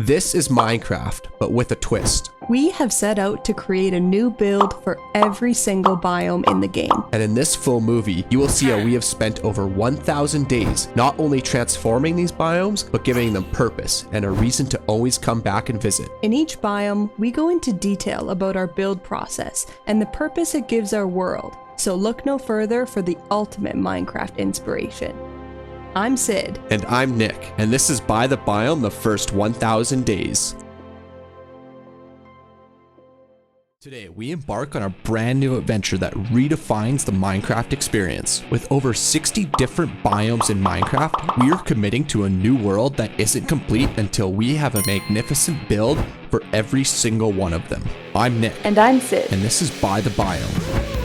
This is Minecraft, but with a twist. We have set out to create a new build for every single biome in the game. And in this full movie, you will see how we have spent over 1,000 days not only transforming these biomes, but giving them purpose and a reason to always come back and visit. In each biome, we go into detail about our build process and the purpose it gives our world. So look no further for the ultimate Minecraft inspiration. I'm Sid. And I'm Nick, and this is By the Biome, the first 1,000 days. Today, we embark on a brand new adventure that redefines the Minecraft experience. With over 60 different biomes in Minecraft, we are committing to a new world that isn't complete until we have a magnificent build for every single one of them. I'm Nick. And I'm Sid. And this is By the Biome.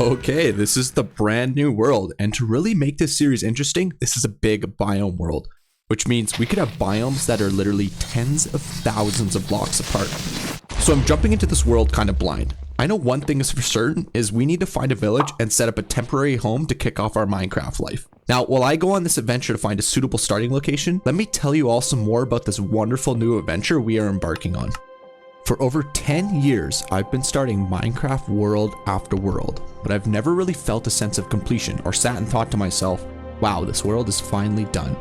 Okay, this is the brand new world, and to really make this series interesting, this is a big biome world, which means we could have biomes that are literally tens of thousands of blocks apart. So I'm jumping into this world kind of blind. I know one thing is for certain, is we need to find a village and set up a temporary home to kick off our Minecraft life. Now, while I go on this adventure to find a suitable starting location, let me tell you all some more about this wonderful new adventure we are embarking on. For over 10 years, I've been starting Minecraft world after world, but I've never really felt a sense of completion or sat and thought to myself, wow, this world is finally done.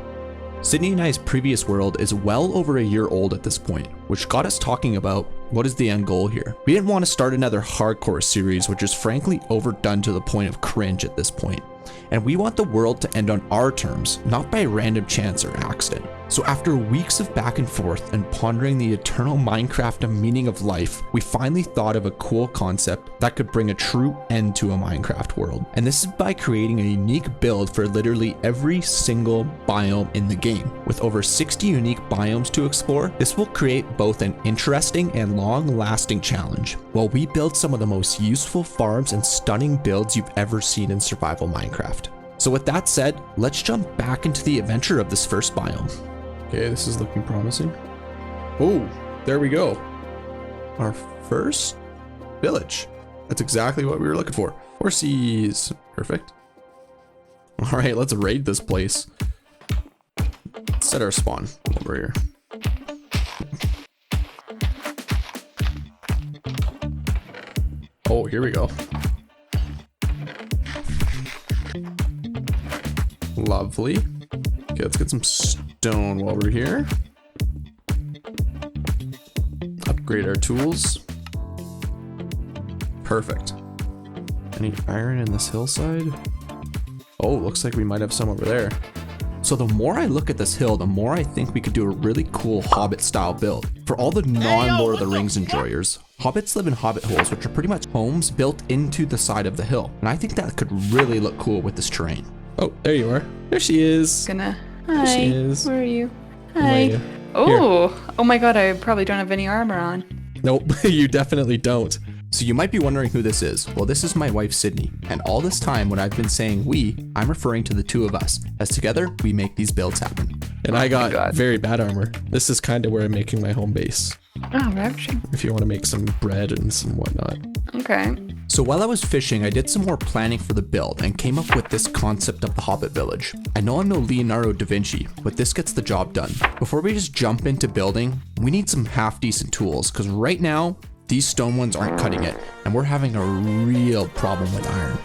Sydney and I's previous world is well over a year old at this point, which got us talking about what is the end goal here. We didn't want to start another hardcore series, which is frankly overdone to the point of cringe at this point. And we want the world to end on our terms, not by random chance or accident. So after weeks of back and forth and pondering the eternal Minecraft and meaning of life, we finally thought of a cool concept that could bring a true end to a Minecraft world. And this is by creating a unique build for literally every single biome in the game. With over 60 unique biomes to explore, this will create both an interesting and long-lasting challenge, while we build some of the most useful farms and stunning builds you've ever seen in survival Minecraft. So with that said, let's jump back into the adventure of this first biome. Okay, this is looking promising. Oh, there we go. Our first village. That's exactly what we were looking for. Horsies. Perfect. All right, let's raid this place. Set our spawn over here. Oh, here we go. Lovely. Okay, let's get some stone while we're here. Upgrade our tools. Perfect. Any iron in this hillside? Oh, looks like we might have some over there. So the more I look at this hill, the more I think we could do a really cool Hobbit style build. For all the non-Lord of the Rings enjoyers, Hobbits live in Hobbit holes, which are pretty much homes built into the side of the hill. And I think that could really look cool with this terrain. Oh, there you are. There she is. Hi, she is. Where are you? Hi. Oh my god, I probably don't have any armor on. Nope, you definitely don't. So you might be wondering who this is. Well, this is my wife, Sydney. And all this time when I've been saying we, I'm referring to the two of us, as together we make these builds happen. And I got very bad armor. This is kind of where I'm making my home base. Oh, rapture. If you want to make some bread and some whatnot. Okay. So while I was fishing, I did some more planning for the build and came up with this concept of the Hobbit village. I know I'm no Leonardo da Vinci, but this gets the job done. Before we just jump into building, we need some half-decent tools, because right now, these stone ones aren't cutting it, and we're having a real problem with iron.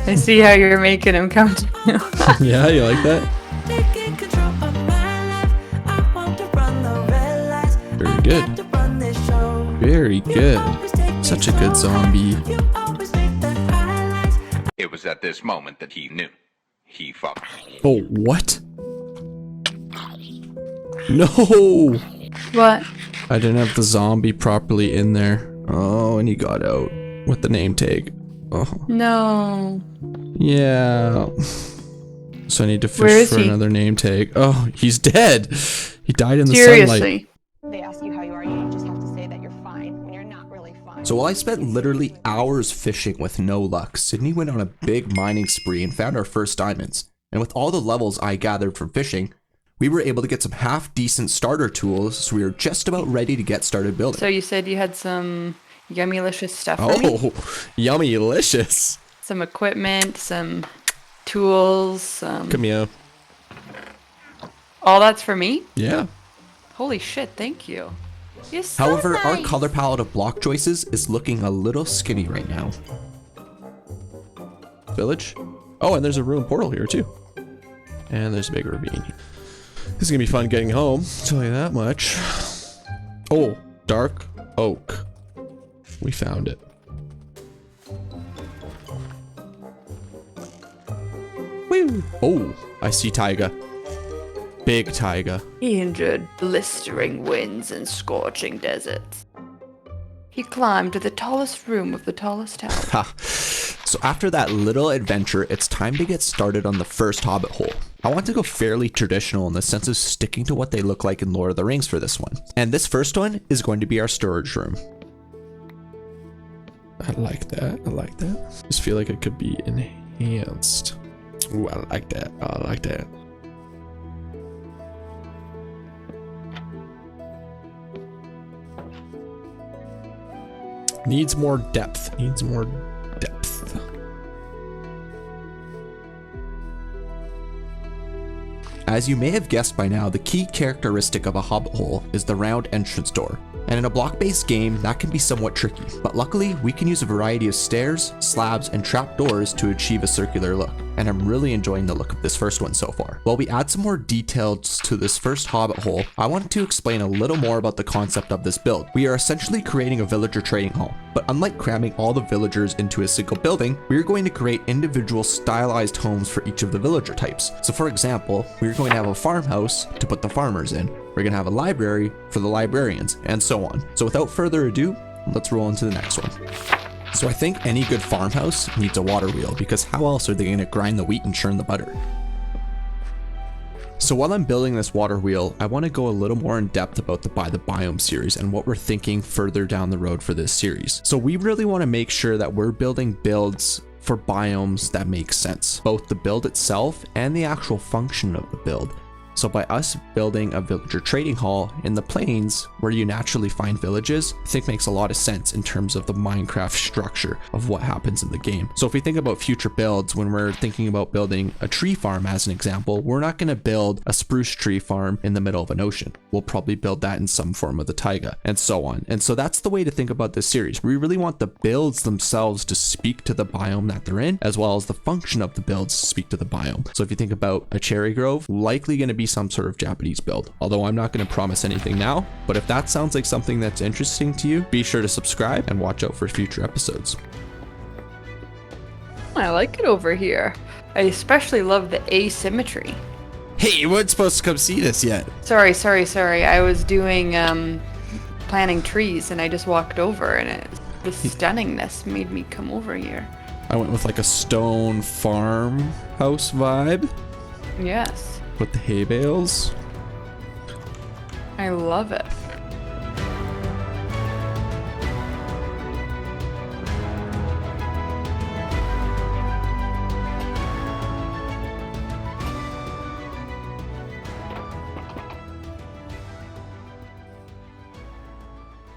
I see how you're making him come to you. Yeah, you like that? Very good. Very good. Such a good zombie. It was at this moment that he knew. He fucked. Oh, what? No! What? I didn't have the zombie properly in there. Oh, and he got out with the name tag. Oh. No. Yeah. So I need to fish for another name tag. Oh, he's dead. He died in the sunlight. Seriously. They ask you how you are, you just have to say that you're fine when you're not really fine. So while I spent literally hours fishing with no luck, Sydney went on a big mining spree and found our first diamonds. And with all the levels I gathered from fishing, we were able to get some half-decent starter tools, so we were just about ready to get started building. So you said you had some yummylicious stuff for me? Oh, yummylicious. Some equipment, some tools, some... Come here. All that's for me? Yeah. Holy shit, thank you. You're so However, our nice. color palette of block choices is looking a little skinny right now. Village. Oh, and there's a ruined portal here too. And there's a big ravine. This is gonna be fun getting home, I'll tell you that much. Oh, dark oak. We found it. Woo! Oh, I see taiga. Big taiga. He endured blistering winds and scorching deserts. He climbed to the tallest room of the tallest tower. Ha. So after that little adventure, it's time to get started on the first Hobbit hole. I want to go fairly traditional in the sense of sticking to what they look like in Lord of the Rings for this one. And this first one is going to be our storage room. I like that. I like that. Just feel like it could be enhanced. Ooh, I like that. I like that. Needs more depth. Needs more depth. As you may have guessed by now, the key characteristic of a Hobbit hole is the round entrance door. And in a block-based game, that can be somewhat tricky. But luckily, we can use a variety of stairs, slabs, and trapdoors to achieve a circular look. And I'm really enjoying the look of this first one so far. While we add some more details to this first Hobbit hole, I wanted to explain a little more about the concept of this build. We are essentially creating a villager trading hall. But unlike cramming all the villagers into a single building, we are going to create individual stylized homes for each of the villager types. So for example, we're going to have a farmhouse to put the farmers in. We're going to have a library for the librarians, and so on. So without further ado, let's roll into the next one. So I think any good farmhouse needs a water wheel, because how else are they going to grind the wheat and churn the butter? So while I'm building this water wheel, I want to go a little more in depth about the By the Biome series and what we're thinking further down the road for this series. So we really want to make sure that we're building builds for biomes that make sense, both the build itself and the actual function of the build. So by us building a villager trading hall in the plains where you naturally find villages, I think makes a lot of sense in terms of the Minecraft structure of what happens in the game. So if we think about future builds, when we're thinking about building a tree farm as an example, we're not going to build a spruce tree farm in the middle of an ocean. We'll probably build that in some form of the taiga and so on. And so that's the way to think about this series. We really want the builds themselves to speak to the biome that they're in, as well as the function of the builds to speak to the biome. So if you think about a cherry grove, likely going to be some sort of Japanese build, although I'm not going to promise anything now. But if that sounds like something that's interesting to you, be sure to subscribe and watch out for future episodes. I like it over here. I especially love the asymmetry. Hey, you weren't supposed to come see this yet. Sorry. I was doing planting trees and I just walked over and the stunningness made me come over here. I went with like a stone farmhouse vibe Yes. with the hay bales. I love it.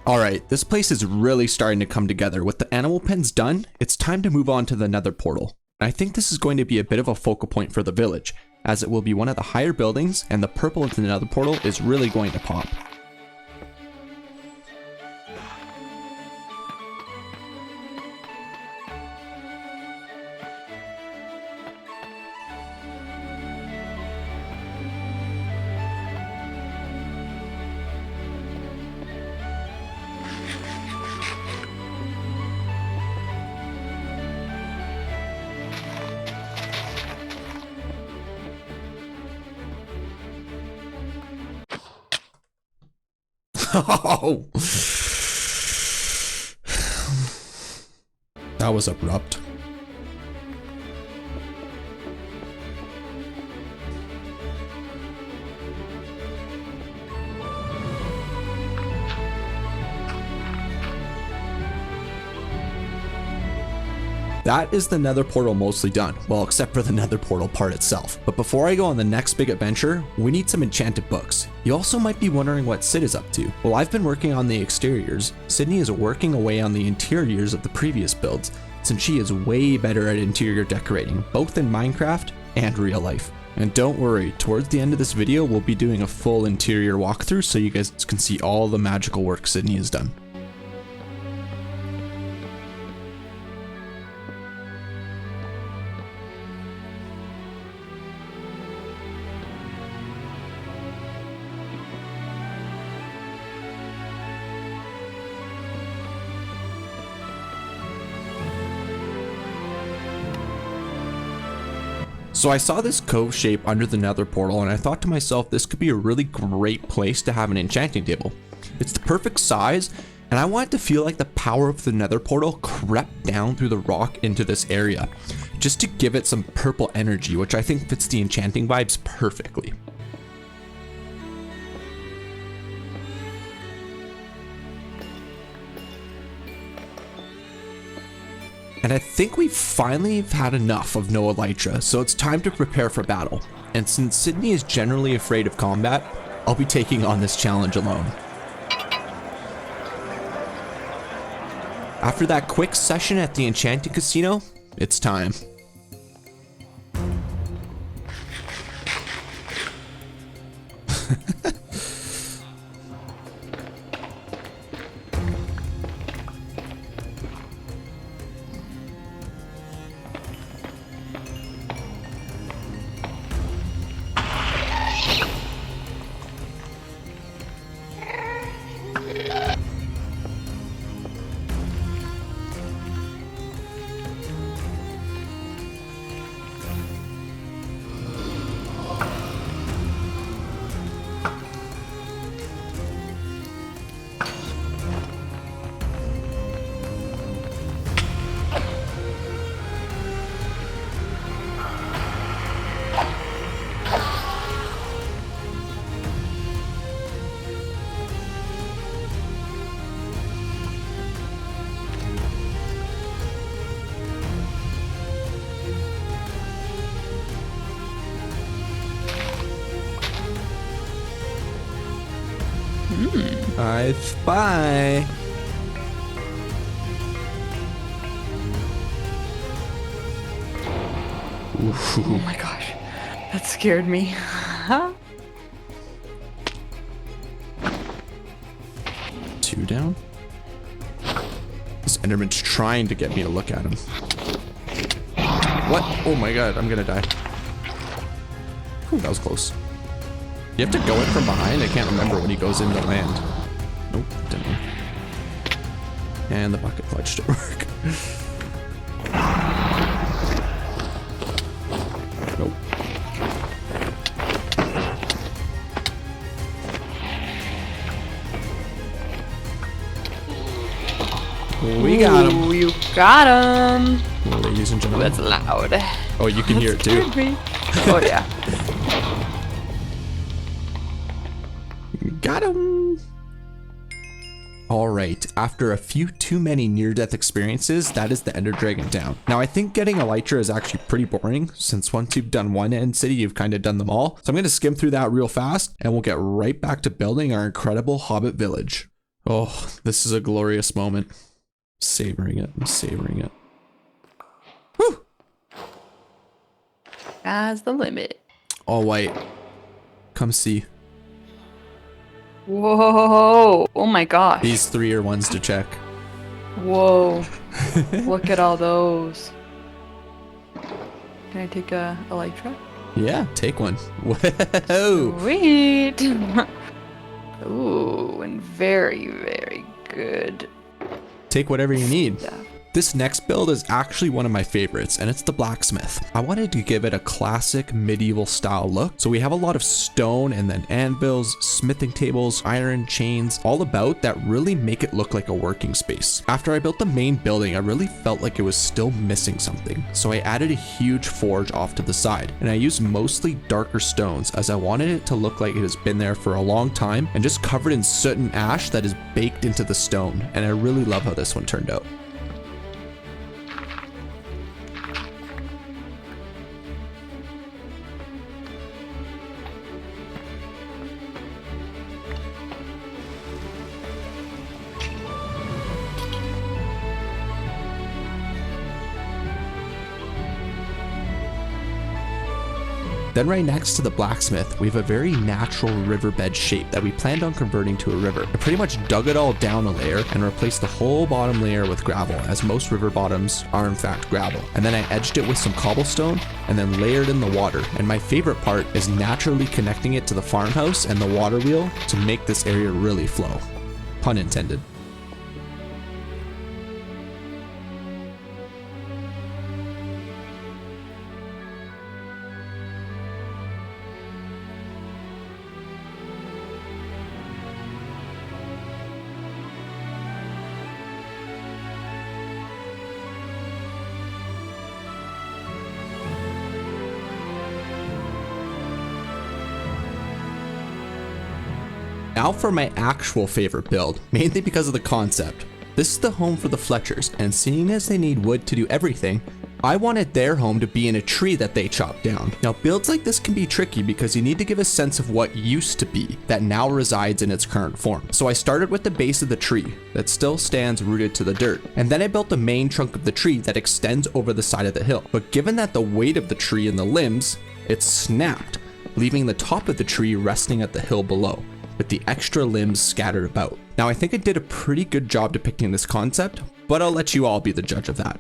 Alright, this place is really starting to come together. With the animal pens done, it's time to move on to the nether portal. I think this is going to be a bit of a focal point for the village, as it will be one of the higher buildings and the purple into the nether portal is really going to pop. Oh, that was abrupt. That is the nether portal mostly done, well, except for the nether portal part itself. But before I go on the next big adventure, we need some enchanted books. You also might be wondering what Sid is up to. Well, I've been working on the exteriors. Sydney is working away on the interiors of the previous builds, since she is way better at interior decorating, both in Minecraft and real life. And don't worry, towards the end of this video, we'll be doing a full interior walkthrough so you guys can see all the magical work Sydney has done. So I saw this cove shape under the nether portal and I thought to myself, this could be a really great place to have an enchanting table. It's the perfect size and I want it to feel like the power of the nether portal crept down through the rock into this area, just to give it some purple energy, which I think fits the enchanting vibes perfectly. And I think we've finally had enough of no elytra, so it's time to prepare for battle. And since Sydney is generally afraid of combat, I'll be taking on this challenge alone. After that quick session at the enchanting casino, it's time. I spy. Oh my gosh, that scared me. Two down. This Enderman's trying to get me to look at him. What? Oh my god, I'm gonna die. Ooh, that was close. You have to go in from behind? I can't remember when he goes into land. Nope, didn't work. And the bucket clutch didn't work. Nope. We got him. You got him. Ladies and gentlemen. That's loud. Oh, you can hear it too. Oh yeah. Got him! Alright, after a few too many near-death experiences, that is the Ender Dragon down. Now I think getting elytra is actually pretty boring, since once you've done one end city, you've kind of done them all. So I'm going to skim through that real fast, and we'll get right back to building our incredible Hobbit village. Oh, this is a glorious moment. Savoring it, I'm savoring it. Whew! Sky's the limit. All white. Come see. Whoa! Oh my gosh. These three are ones to check. Whoa. Look at all those. Can I take a elytra? Yeah, take one. Whoa! Sweet! Ooh, and very, very good. Take whatever you need. stuff. This next build is actually one of my favorites, and it's the blacksmith. I wanted to give it a classic medieval style look, so we have a lot of stone and then anvils, smithing tables, iron chains, all about that really make it look like a working space. After I built the main building, I really felt like it was still missing something, so I added a huge forge off to the side, and I used mostly darker stones as I wanted it to look like it has been there for a long time and just covered in soot and ash that is baked into the stone, and I really love how this one turned out. Then right next to the blacksmith, we have a very natural riverbed shape that we planned on converting to a river. I pretty much dug it all down a layer and replaced the whole bottom layer with gravel, as most river bottoms are in fact gravel. And then I edged it with some cobblestone and then layered in the water. And my favorite part is naturally connecting it to the farmhouse and the water wheel to make this area really flow. Pun intended. Now for my actual favorite build, mainly because of the concept. This is the home for the Fletchers, and seeing as they need wood to do everything, I wanted their home to be in a tree that they chopped down. Now builds like this can be tricky because you need to give a sense of what used to be that now resides in its current form. So I started with the base of the tree that still stands rooted to the dirt, and then I built the main trunk of the tree that extends over the side of the hill. But given that the weight of the tree and the limbs, it snapped, leaving the top of the tree resting at the hill below, with the extra limbs scattered about. Now I think I did a pretty good job depicting this concept, but I'll let you all be the judge of that.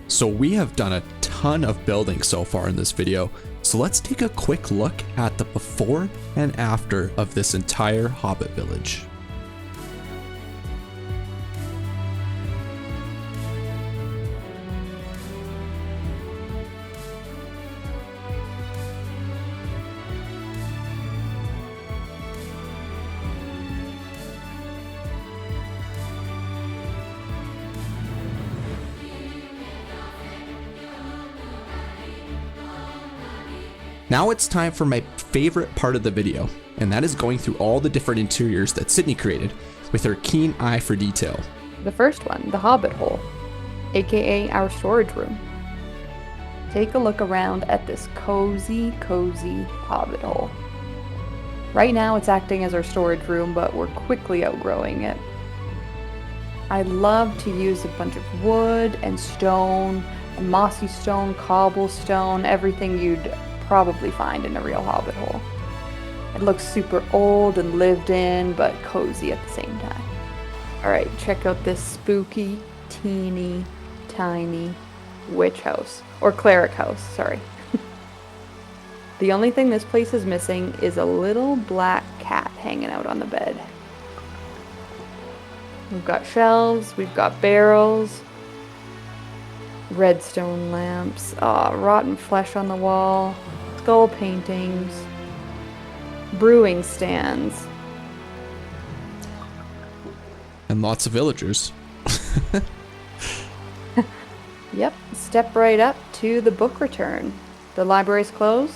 So we have done a ton of building so far in this video, so let's take a quick look at the before and after of this entire Hobbit village. Now it's time for my favorite part of the video, and that is going through all the different interiors that Sydney created with her keen eye for detail. The first one, the Hobbit hole, aka our storage room. Take a look around at this cozy Hobbit hole. Right now it's acting as our storage room, but we're quickly outgrowing it. I love to use a bunch of wood and stone, and mossy stone, cobblestone, everything you'd probably find in a real Hobbit hole. It looks super old and lived in, but cozy at the same time. Alright, check out this spooky, teeny, tiny witch house. Or cleric house, sorry. The only thing this place is missing is a little black cat hanging out on the bed. We've got shelves, we've got barrels, redstone lamps, rotten flesh on the wall, skull paintings, brewing stands. And lots of villagers. Yep, step right up to the book return. The library's closed.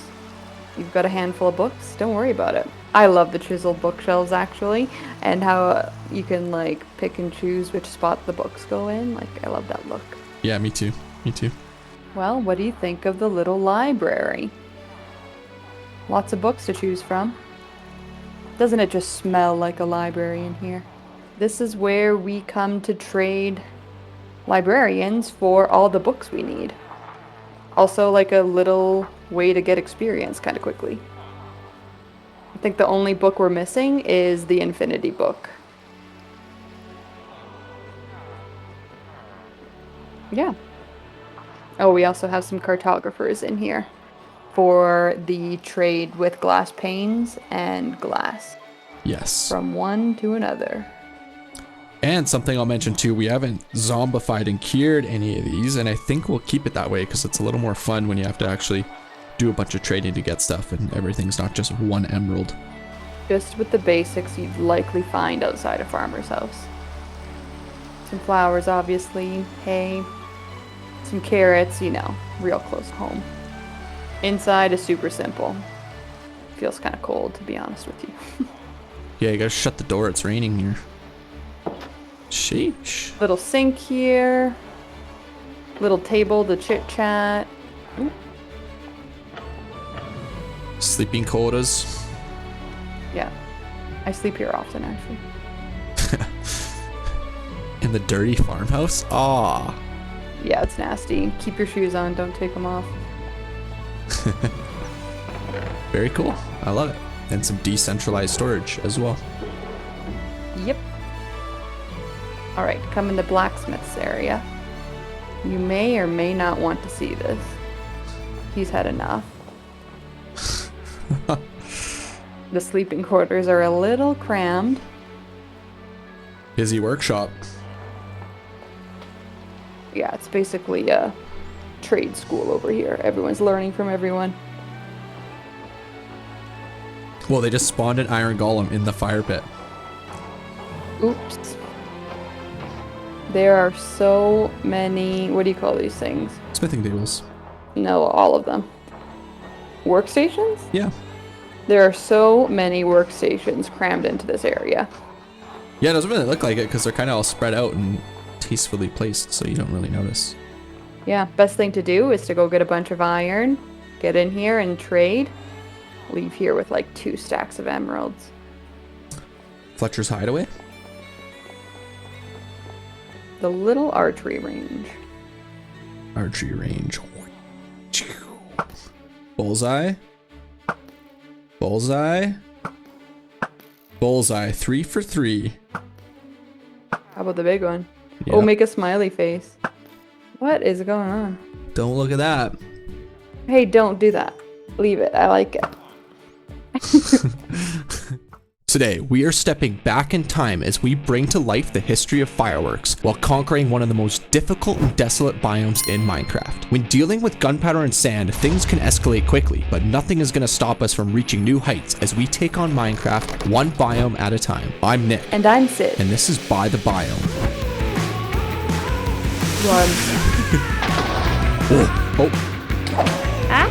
You've got a handful of books, don't worry about it. I love the chiseled bookshelves actually, and how you can like pick and choose which spot the books go in. Like, I love that look. Yeah, me too. Me too. Well, what do you think of the little library? Lots of books to choose from. Doesn't it just smell like a library in here? This is where we come to trade librarians for all the books we need. Also like a little way to get experience kind of quickly. I think the only book we're missing is the Infinity Book. Yeah. Oh, we also have some cartographers in here for the trade with glass panes and glass. Yes. From one to another. And something I'll mention too, we haven't zombified and cured any of these, and I think we'll keep it that way because it's a little more fun when you have to actually do a bunch of trading to get stuff and everything's not just one emerald. Just with the basics you'd likely find outside a farmer's house. Some flowers, obviously. Hay. Some carrots, you know, real close to home. Inside is super simple. Feels kind of cold, to be honest with you. Yeah, you gotta shut the door. It's raining here. Sheesh. Little sink here. Little table to chit chat. Sleeping quarters. Yeah. I sleep here often, actually. In the dirty farmhouse? Aw. Yeah, it's nasty. Keep your shoes on, don't take them off. Very cool. I love it. And some decentralized storage as well. Yep. Alright, come in the blacksmith's area. You may or may not want to see this. He's had enough. The sleeping quarters are a little crammed. Busy workshop. Yeah, it's basically a trade school over here. Everyone's learning from everyone. Well, they just spawned an iron golem in the fire pit. Oops. There are so many, what do you call these things? Smithing tables. No, all of them. Workstations? Yeah. There are so many workstations crammed into this area. Yeah, it doesn't really look like it because they're kind of all spread out and tastefully placed, so you don't really notice. Yeah, best thing to do is to go get a bunch of iron, get in here and trade. Leave here with like 2 stacks of emeralds. Fletcher's Hideaway? The little archery range. Archery range. Bullseye. Bullseye. Bullseye. 3 for 3. How about the big one? Yep. Oh, make a smiley face. What is going on? Don't look at that. Hey, don't do that. Leave it. I like it. Today, we are stepping back in time as we bring to life the history of fireworks while conquering one of the most difficult and desolate biomes in Minecraft. When dealing with gunpowder and sand, things can escalate quickly, but nothing is going to stop us from reaching new heights as we take on Minecraft one biome at a time. I'm Nick. And I'm Sid. And this is By the Biome. Run. Oh. Ah!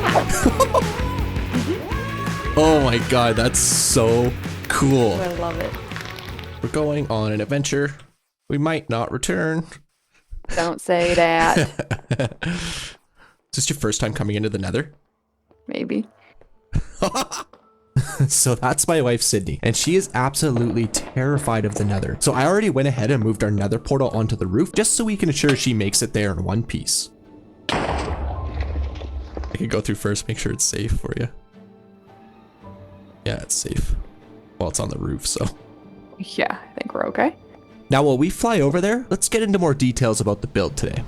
Oh my god, that's so cool. I love it. We're going on an adventure. We might not return. Don't say that. Is this your first time coming into the Nether? Maybe. So that's my wife Sydney, and she is absolutely terrified of the Nether. So I already went ahead and moved our Nether portal onto the roof just so we can ensure she makes it there in one piece. I can go through first, make sure it's safe for you. Yeah, it's safe. Well, it's on the roof, so. Yeah, I think we're okay. Now, while we fly over there, let's get into more details about the build today.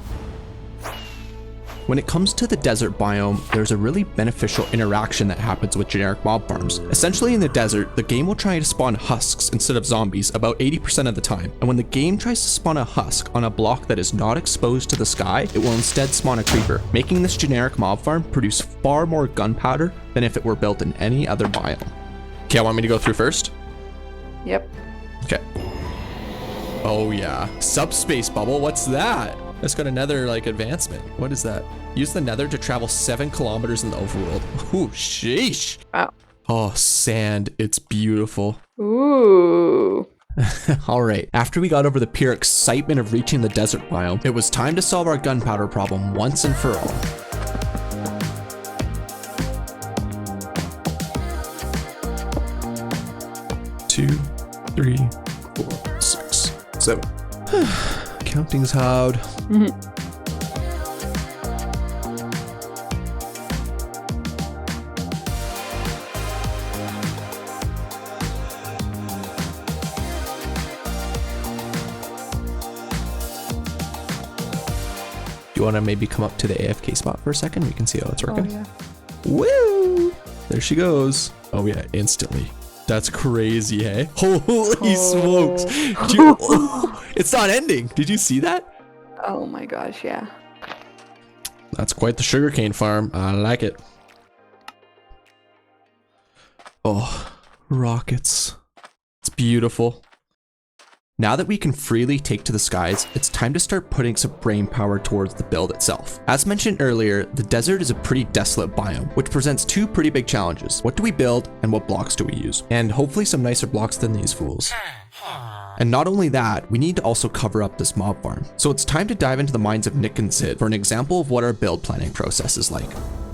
When it comes to the desert biome, there's a really beneficial interaction that happens with generic mob farms. Essentially in the desert, the game will try to spawn husks instead of zombies about 80% of the time. And when the game tries to spawn a husk on a block that is not exposed to the sky, it will instead spawn a creeper, making this generic mob farm produce far more gunpowder than if it were built in any other biome. Okay, want me to go through first? Yep. Okay. Oh yeah, subspace bubble, what's that? That's got another like advancement. What is that? Use the Nether to travel 7 kilometers in the overworld. Ooh, sheesh. Wow. Oh, sand, it's beautiful. Ooh. All right, after we got over the pure excitement of reaching the desert biome, it was time to solve our gunpowder problem once and for all. Two, 3, 4, 6, 7. Counting's hard. Do you want to maybe come up to the AFK spot for a second? We can see how it's working. Oh, yeah. Woo! There she goes. Oh yeah, instantly. That's crazy, hey? Holy smokes. It's not ending. Did you see that? Oh my gosh, yeah. That's quite the sugarcane farm. I like it. Oh, rockets. It's beautiful. Now that we can freely take to the skies, it's time to start putting some brain power towards the build itself. As mentioned earlier, the desert is a pretty desolate biome, which presents two pretty big challenges. What do we build and what blocks do we use? And hopefully some nicer blocks than these fools. And not only that, we need to also cover up this mob farm. So it's time to dive into the minds of Nik and Sid for an example of what our build planning process is like.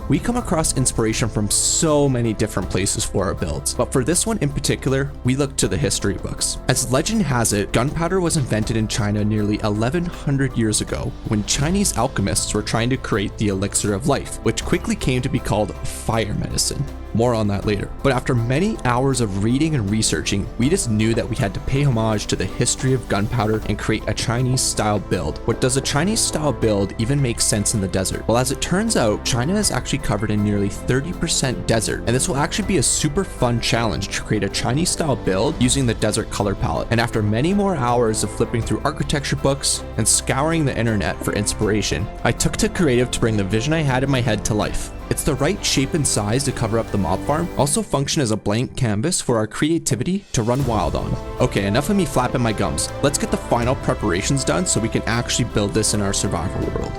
We come across inspiration from so many different places for our builds, but for this one in particular, we look to the history books. As legend has it, gunpowder was invented in China nearly 1100 years ago when Chinese alchemists were trying to create the elixir of life, which quickly came to be called fire medicine. More on that later. But after many hours of reading and researching, we just knew that we had to pay homage to the history of gunpowder and create a Chinese style build. What does a Chinese style build even make sense in the desert? Well, as it turns out, China is actually covered in nearly 30% desert, and this will actually be a super fun challenge to create a Chinese style build using the desert color palette. And after many more hours of flipping through architecture books and scouring the internet for inspiration, I took to creative to bring the vision I had in my head to life. It's the right shape and size to cover up the mob farm, also function as a blank canvas for our creativity to run wild on. Okay, enough of me flapping my gums. Let's get the final preparations done so we can actually build this in our survival world.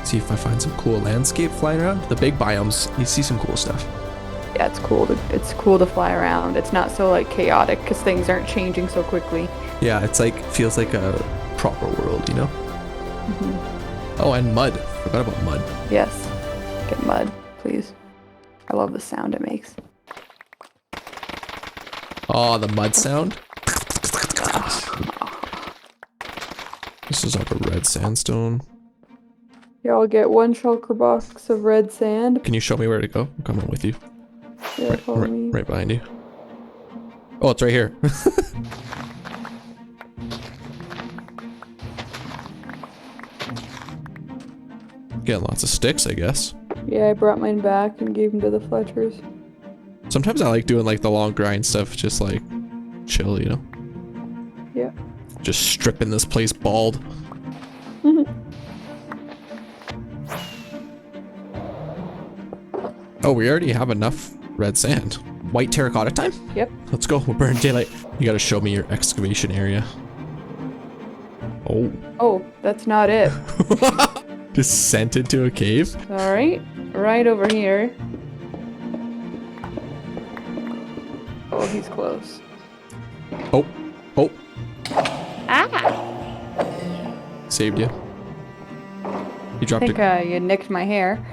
See if I find some cool landscape flying around. The big biomes, you see some cool stuff. Yeah, it's cool to fly around. It's not so like chaotic because things aren't changing so quickly. Yeah, it's like, feels like a proper world, you know? Oh, and mud. Forgot about mud. Yes, get mud, please. I love the sound it makes. Oh, the mud sound. This is like a red sandstone. Here, I'll get one shulker box of red sand. Can you show me where to go? I'm coming with you. Yeah, follow me. Right behind you. Oh, it's right here. Getting lots of sticks, I guess. Yeah, I brought mine back and gave them to the Fletchers. Sometimes I like doing like the long grind stuff, just like chill, you know? Yeah. Just stripping this place bald. Oh, we already have enough red sand. White terracotta time? Yep. Let's go, we'll burn daylight. You gotta show me your excavation area. Oh. Oh, that's not it. Just sent into a cave? Alright, right over here. Oh, he's close. Oh. Oh. Ah! Saved you. You dropped I think you nicked my hair.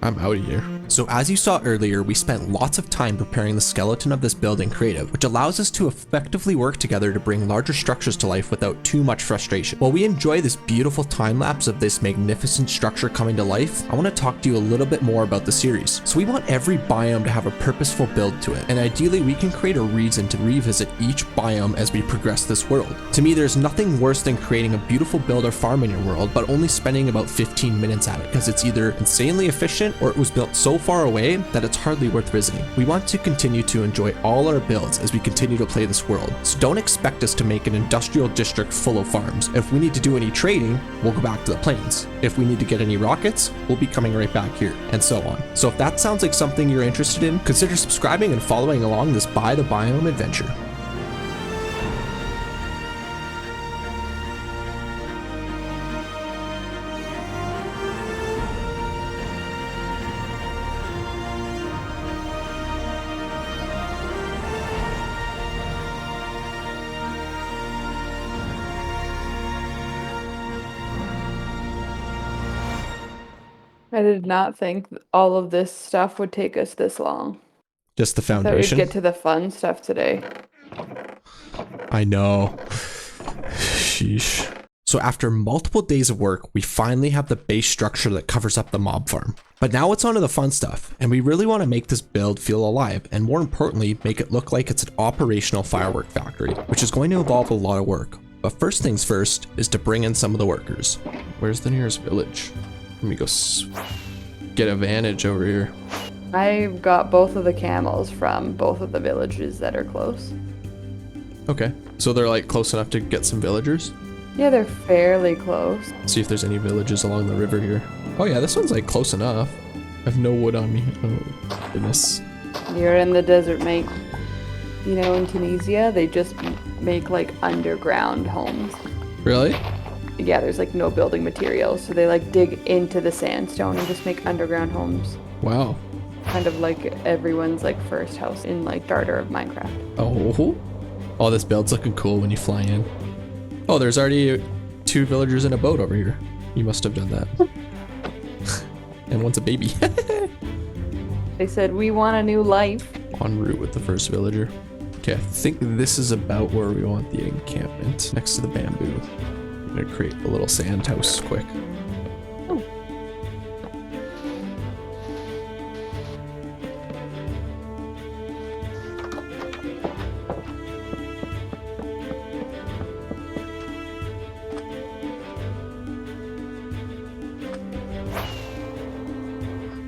I'm out of here. So as you saw earlier, we spent lots of time preparing the skeleton of this build in creative, which allows us to effectively work together to bring larger structures to life without too much frustration. While we enjoy this beautiful time lapse of this magnificent structure coming to life, I want to talk to you a little bit more about the series. So we want every biome to have a purposeful build to it, and ideally we can create a reason to revisit each biome as we progress this world. To me, there's nothing worse than creating a beautiful build or farm in your world, but only spending about 15 minutes at it, because it's either insanely efficient or it was built so far away that it's hardly worth visiting. We want to continue to enjoy all our builds as we continue to play this world, so don't expect us to make an industrial district full of farms. If we need to do any trading, we'll go back to the plains. If we need to get any rockets, we'll be coming right back here, and so on. So if that sounds like something you're interested in, consider subscribing and following along this By the Biome adventure. I did not think all of this stuff would take us this long. Just the I thought we'd foundation. get to the fun stuff today. I know. Sheesh. So after multiple days of work, we finally have the base structure that covers up the mob farm. But now it's on to the fun stuff, and we really want to make this build feel alive, and more importantly, make it look like it's an operational firework factory, which is going to involve a lot of work. But first things first is to bring in some of the workers. Where's the nearest village? Let me go get a vantage over here. I've got both of the camels from both of the villages that are close. Okay, so they're like close enough to get some villagers? Yeah, they're fairly close. See if there's any villages along the river here. Oh yeah, this one's like close enough. I have no wood on me. Oh goodness. You're in the desert, mate. You know, in Tunisia, they just make like underground homes. Really? Yeah, there's like no building materials, so they like dig into the sandstone and just make underground homes. Wow. Kind of like everyone's like first house in like Starter of Minecraft. Oh. Oh, this build's looking cool when you fly in. Oh, there's already 2 villagers in a boat over here. You must have done that. And one's a baby. They said, we want a new life. En route with the first villager. Okay, I think this is about where we want the encampment, next to the bamboo. I'm gonna create a little sand house quick. Oh.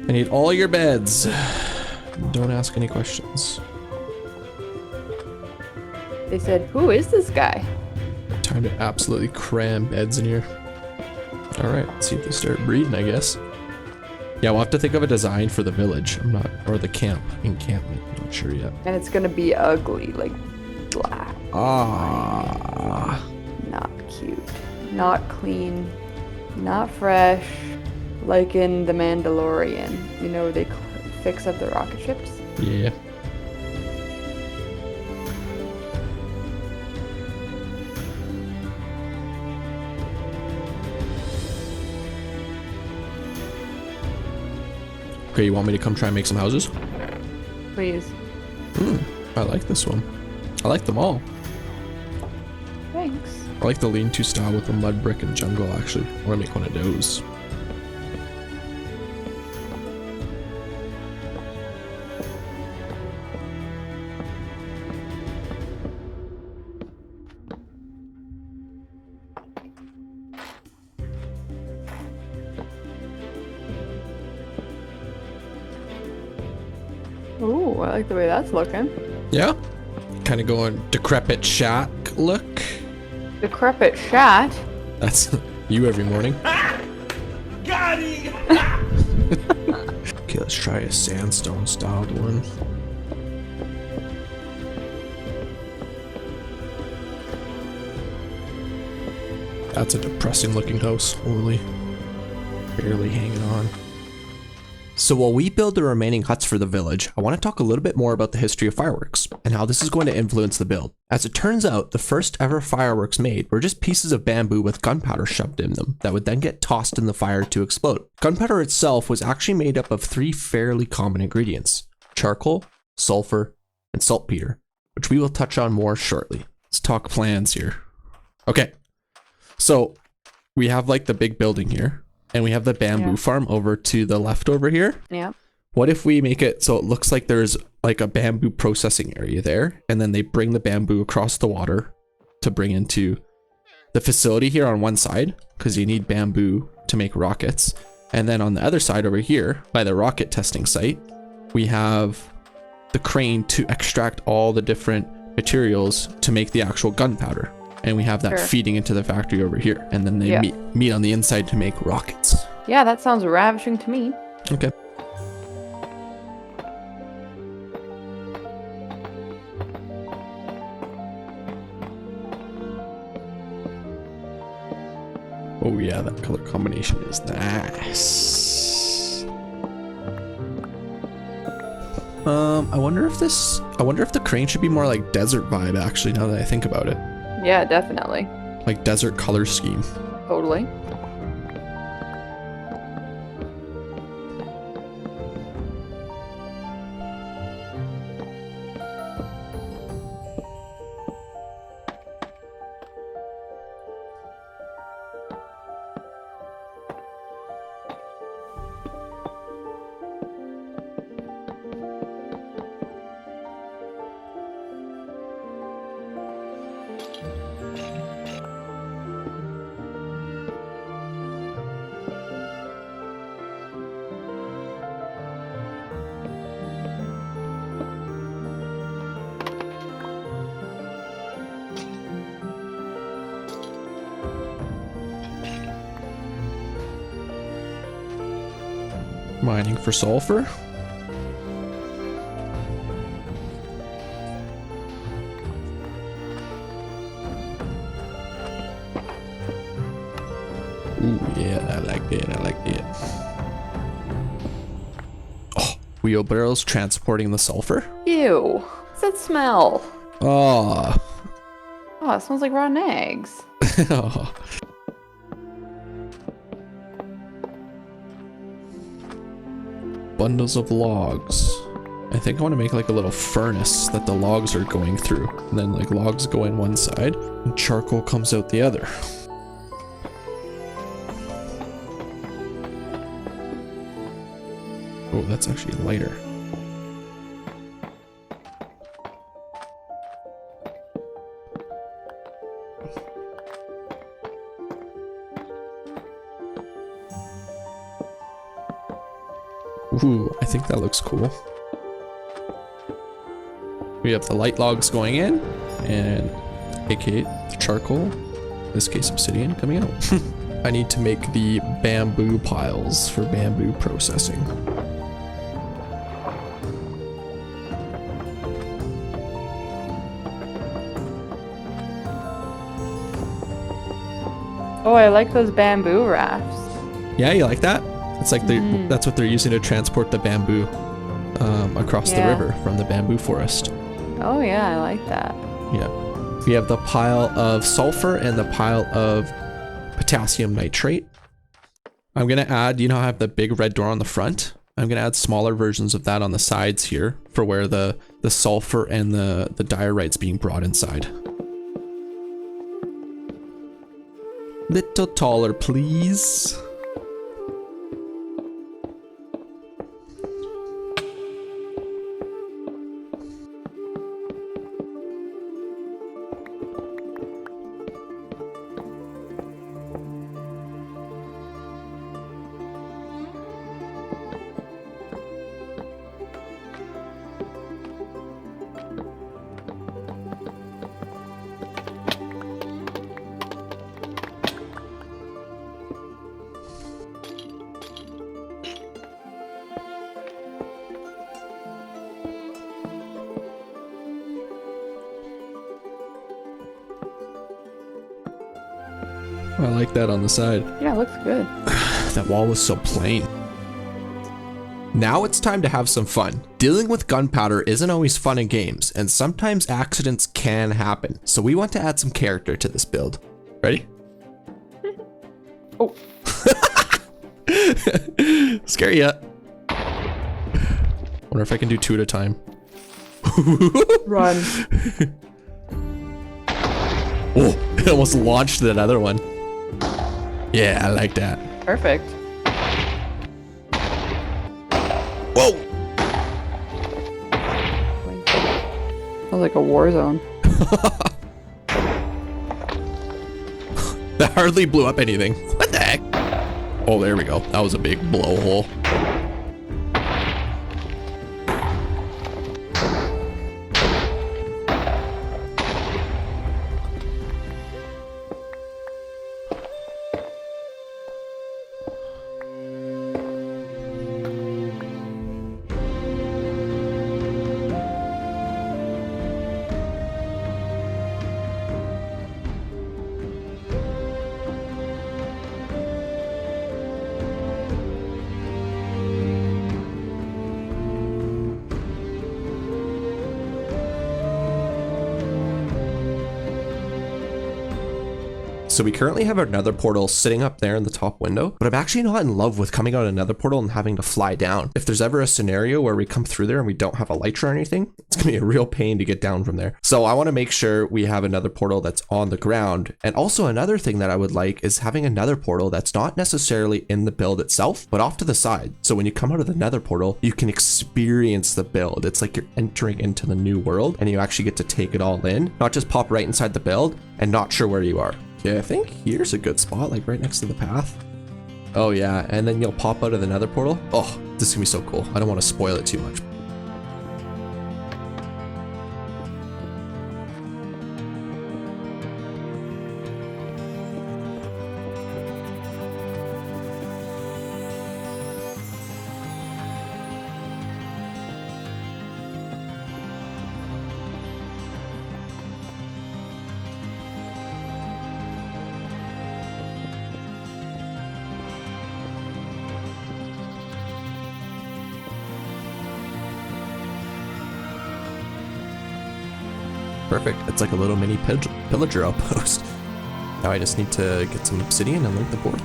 I need all your beds. Don't ask any questions. They said, who is this guy? Time to absolutely cram beds in here. Alright, let's see if they start breeding, I guess. Yeah, we'll have to think of a design for the village. I'm not, or the encampment. I'm not sure yet. And it's gonna be ugly, like black. Ah. Not cute. Not clean. Not fresh. Like in The Mandalorian. You know, they fix up the rocket ships? Yeah. Okay, you want me to come try and make some houses? Please. I like this one. I like them all. Thanks. I like the lean-to style with the mud brick and jungle, actually. I want to make one of those. Ooh, I like the way that's looking. Yeah? Kind of going decrepit shack look. Decrepit shat. That's you every morning. Got it! Okay, let's try a sandstone styled one. That's a depressing looking house. Holy. Barely hanging on. So while we build the remaining huts for the village, I want to talk a little bit more about the history of fireworks and how this is going to influence the build. As it turns out, the first ever fireworks made were just pieces of bamboo with gunpowder shoved in them that would then get tossed in the fire to explode. Gunpowder itself was actually made up of 3 fairly common ingredients: charcoal, sulfur, and saltpeter, which we will touch on more shortly. Let's talk plans here. Okay, so we have like the big building here. And we have the bamboo farm over to the left over here. Yeah. What if we make it so it looks like there's like a bamboo processing area there, and then they bring the bamboo across the water to bring into the facility here on one side, because you need bamboo to make rockets. And then on the other side over here, by the rocket testing site, we have the crane to extract all the different materials to make the actual gunpowder. And we have that feeding into the factory over here. And then they meet on the inside to make rockets. Yeah, that sounds ravishing to me. Okay. Oh yeah, that color combination is nice. I wonder if the crane should be more like desert vibe actually, now that I think about it. Yeah, definitely. Like desert color scheme. Totally. Mining for sulfur. Ooh, yeah, I like it. I like it. Oh, wheelbarrows transporting the sulfur. Ew. What's that smell? Oh. Oh, it smells like rotten eggs. Oh. Bundles of logs. I think I want to make like a little furnace that the logs are going through. And then like logs go in one side and charcoal comes out the other. Oh, that's actually lighter. Ooh, I think that looks cool. We have the light logs going in, and aka the charcoal, in this case obsidian, coming out. I need to make the bamboo piles for bamboo processing. Oh, I like those bamboo rafts. Yeah, you like that? It's like that's what they're using to transport the bamboo across the river from the bamboo forest. Oh yeah, I like that. Yeah. We have the pile of sulfur and the pile of potassium nitrate. I'm going to add, you know, I have the big red door on the front. I'm going to add smaller versions of that on the sides here for where the sulfur and the diorite's being brought inside. Little taller, please. I like that on the side. Yeah, it looks good. That wall was so plain. Now it's time to have some fun. Dealing with gunpowder isn't always fun in games, and sometimes accidents can happen. So we want to add some character to this build. Ready? Oh. Scary yet? Wonder if I can do 2 at a time. Run. Oh, it almost launched that other one. Yeah, I like that. Perfect. Whoa! Sounds like a war zone. That hardly blew up anything. What the heck? Oh, there we go. That was a big blowhole. So we currently have another portal sitting up there in the top window, but I'm actually not in love with coming out another portal and having to fly down. If there's ever a scenario where we come through there and we don't have a light or anything, it's gonna be a real pain to get down from there. So I want to make sure we have another portal that's on the ground. And also another thing that I would like is having another portal that's not necessarily in the build itself, but off to the side. So when you come out of the nether portal, you can experience the build. It's like you're entering into the new world and you actually get to take it all in, not just pop right inside the build and not sure where you are. Yeah, I think here's a good spot, like right next to the path. Oh yeah, and then you'll pop out of the nether portal. Oh, this is gonna be so cool. I don't want to spoil it too much. Perfect. It's like a little mini pillager outpost. Now I just need to get some obsidian and link the board.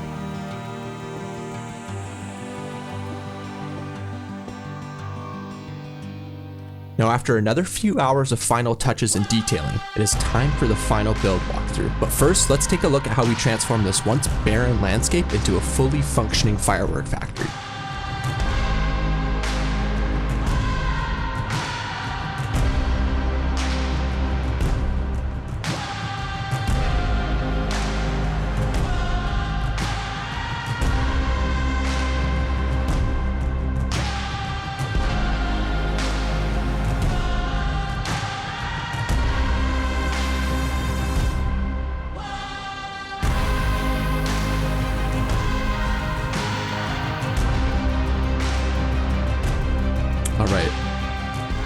Now after another few hours of final touches and detailing, it is time for the final build walkthrough. But first, let's take a look at how we transform this once barren landscape into a fully functioning firework factory.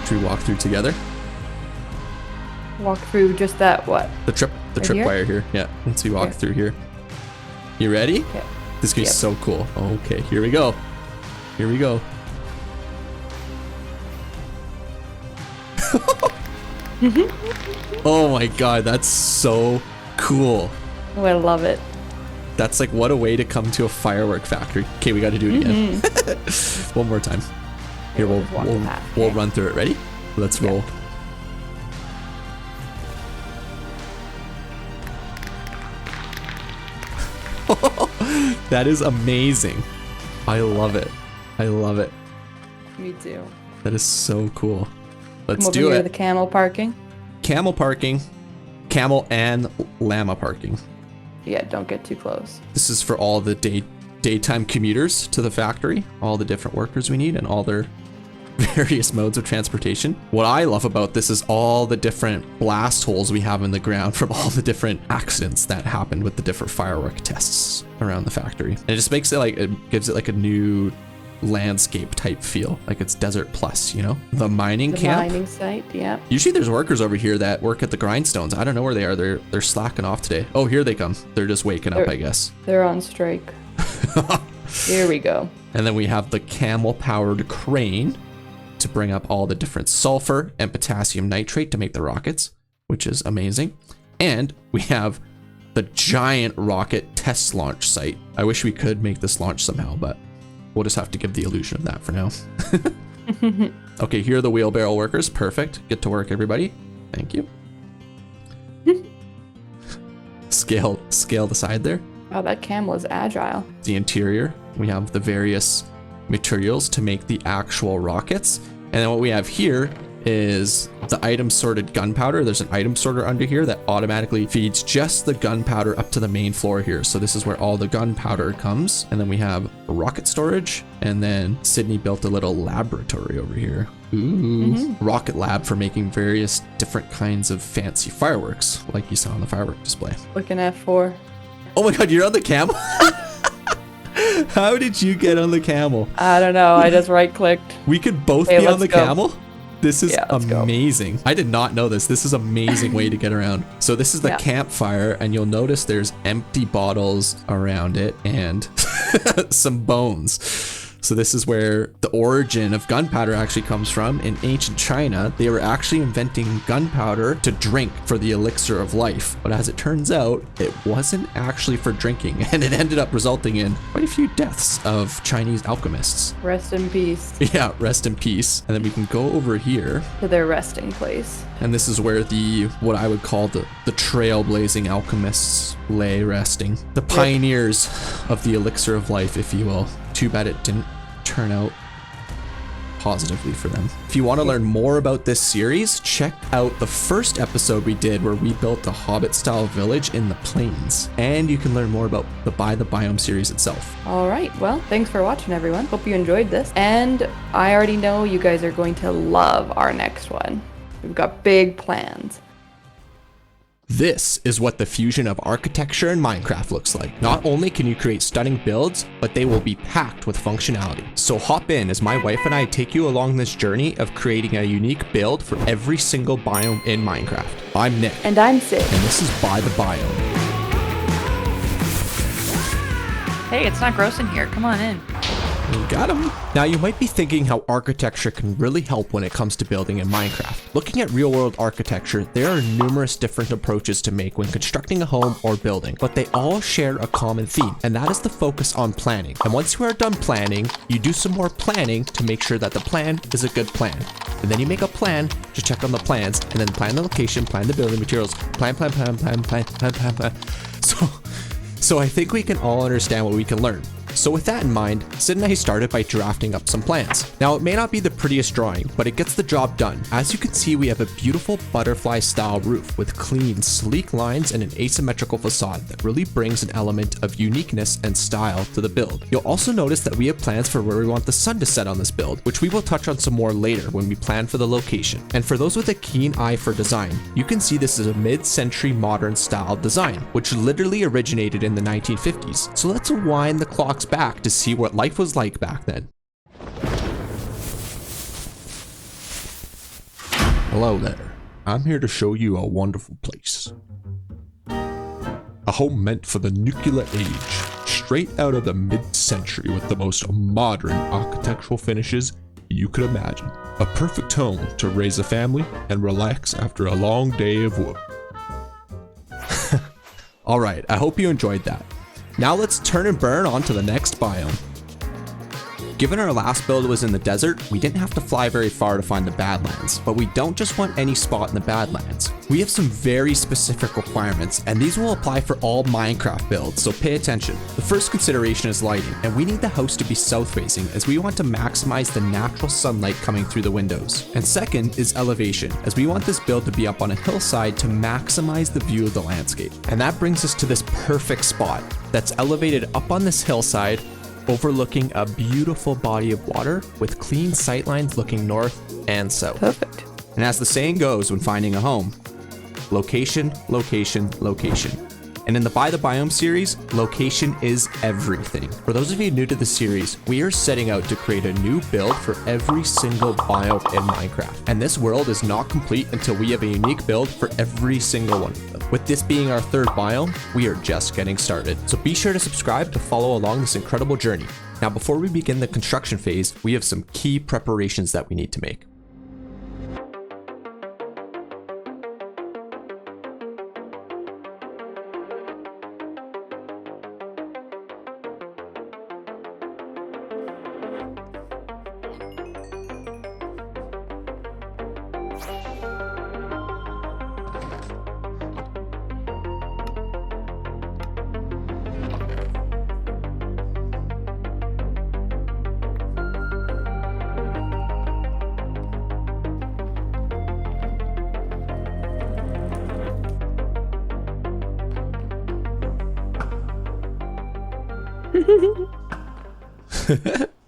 Should we walk through together? Walk through just that, what? The tripwire here. Yeah, once we walk through here. You ready? Okay. This is gonna be so cool. Okay, here we go. Here we go. Oh my god, that's so cool. Oh, I love it. That's like, what a way to come to a firework factory. Okay, we got to do it again. One more time. Here, we'll run through it. Ready? Let's roll. That is amazing. I love it. I love it. Me too. That is so cool. Let's Come over do here it. to the camel parking. Camel parking. Camel and llama parking. Yeah, don't get too close. This is for all the daytime commuters to the factory, all the different workers we need and all their various modes of transportation. What I love about this is all the different blast holes we have in the ground from all the different accidents that happened with the different firework tests around the factory. And it just makes it like, it gives it like a new landscape type feel, like it's desert plus, you know? The mining camp. Mining site, yeah. Usually there's workers over here that work at the grindstones. I don't know where they are. They're slacking off today. Oh, here they come. They're just waking up, I guess. They're on strike. Here we go. And then we have the camel powered crane to bring up all the different sulfur and potassium nitrate to make the rockets, which is amazing. And we have the giant rocket test launch site. I wish we could make this launch somehow, but we'll just have to give the illusion of that for now. Okay, here are the wheelbarrow workers. Perfect. Get to work, everybody. Thank you. Scale the side there. Wow, that camel is agile. The interior, we have the various materials to make the actual rockets. And then what we have here is the item sorted gunpowder. There's an item sorter under here that automatically feeds just the gunpowder up to the main floor here. So this is where all the gunpowder comes. And then we have rocket storage. And then Sydney built a little laboratory over here. Ooh, rocket lab for making various different kinds of fancy fireworks, like you saw on the firework display. Looking at 4. Oh my god, you're on the camel? How did you get on the camel? I don't know. I just right clicked. We could both be on the camel? This is amazing. I did not know this. This is an amazing way to get around. So this is the campfire, and you'll notice there's empty bottles around it and some bones. So this is where the origin of gunpowder actually comes from. In ancient China, they were actually inventing gunpowder to drink for the elixir of life. But as it turns out, it wasn't actually for drinking, and it ended up resulting in quite a few deaths of Chinese alchemists. Rest in peace. Yeah, rest in peace. And then we can go over here to their resting place. And this is where what I would call the trailblazing alchemists lay resting. The pioneers of the elixir of life, if you will. Too bad it didn't turn out positively for them. If you want to learn more about this series, check out the first episode we did where we built a Hobbit style village in the plains. And you can learn more about the By the Biome series itself. All right, well, thanks for watching, everyone. Hope you enjoyed this. And I already know you guys are going to love our next one. We've got big plans. This is what the fusion of architecture and Minecraft looks like. Not only can you create stunning builds, but they will be packed with functionality. So hop in as my wife and I take you along this journey of creating a unique build for every single biome in Minecraft. I'm Nick. And I'm Sid. And this is By the Biome. Hey, it's not gross in here. Come on in. Got him. Now you might be thinking how architecture can really help when it comes to building in Minecraft. Looking at real-world architecture, there are numerous different approaches to make when constructing a home or building, but they all share a common theme, and that is the focus on planning. And once you are done planning, you do some more planning to make sure that the plan is a good plan. And then you make a plan to check on the plans, and then plan the location, plan the building materials, plan. So I think we can all understand what we can learn. So with that in mind, Sid and I started by drafting up some plans. Now it may not be the prettiest drawing, but it gets the job done. As you can see, we have a beautiful butterfly style roof with clean, sleek lines and an asymmetrical facade that really brings an element of uniqueness and style to the build. You'll also notice that we have plans for where we want the sun to set on this build, which we will touch on some more later when we plan for the location. And for those with a keen eye for design, you can see this is a mid-century modern style design, which literally originated in the 1950s. So let's wind the clocks back to see what life was like back then. Hello there. I'm here to show you a wonderful place. A home meant for the nuclear age, straight out of the mid-century with the most modern architectural finishes you could imagine. A perfect home to raise a family and relax after a long day of work. Alright, I hope you enjoyed that. Now let's turn and burn on to the next biome. Given our last build was in the desert, we didn't have to fly very far to find the Badlands, but we don't just want any spot in the Badlands. We have some very specific requirements, and these will apply for all Minecraft builds, so pay attention. The first consideration is lighting, and we need the house to be south-facing as we want to maximize the natural sunlight coming through the windows. And second is elevation, as we want this build to be up on a hillside to maximize the view of the landscape. And that brings us to this perfect spot that's elevated up on this hillside, overlooking a beautiful body of water with clean sightlines looking north and south. Perfect. And as the saying goes when finding a home, location, location, location. And in the By the Biome series, location is everything. For those of you new to the series, we are setting out to create a new build for every single biome in Minecraft. And this world is not complete until we have a unique build for every single one of them. With this being our third biome, we are just getting started. So be sure to subscribe to follow along this incredible journey. Now, before we begin the construction phase, we have some key preparations that we need to make.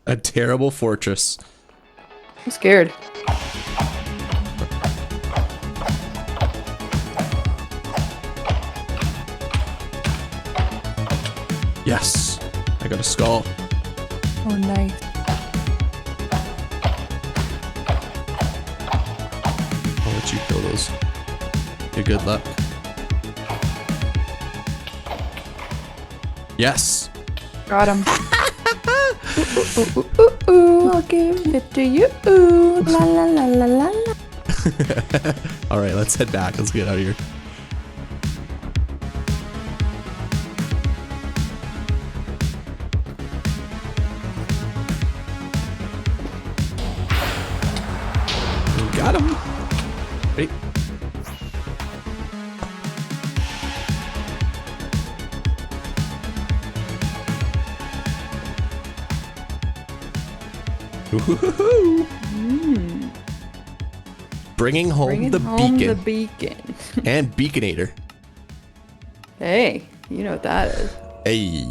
A terrible fortress. I'm scared. Yes, I got a skull. Oh, nice. I'll let you kill those. Your good luck. Yes. Got him. Ooh, I'll give it to you. Ooh, la la la la la la. All right, let's head back. Let's get out of here. We got him. Wait. Bringing home the beacon. And beaconator. Hey, you know what that is. Hey.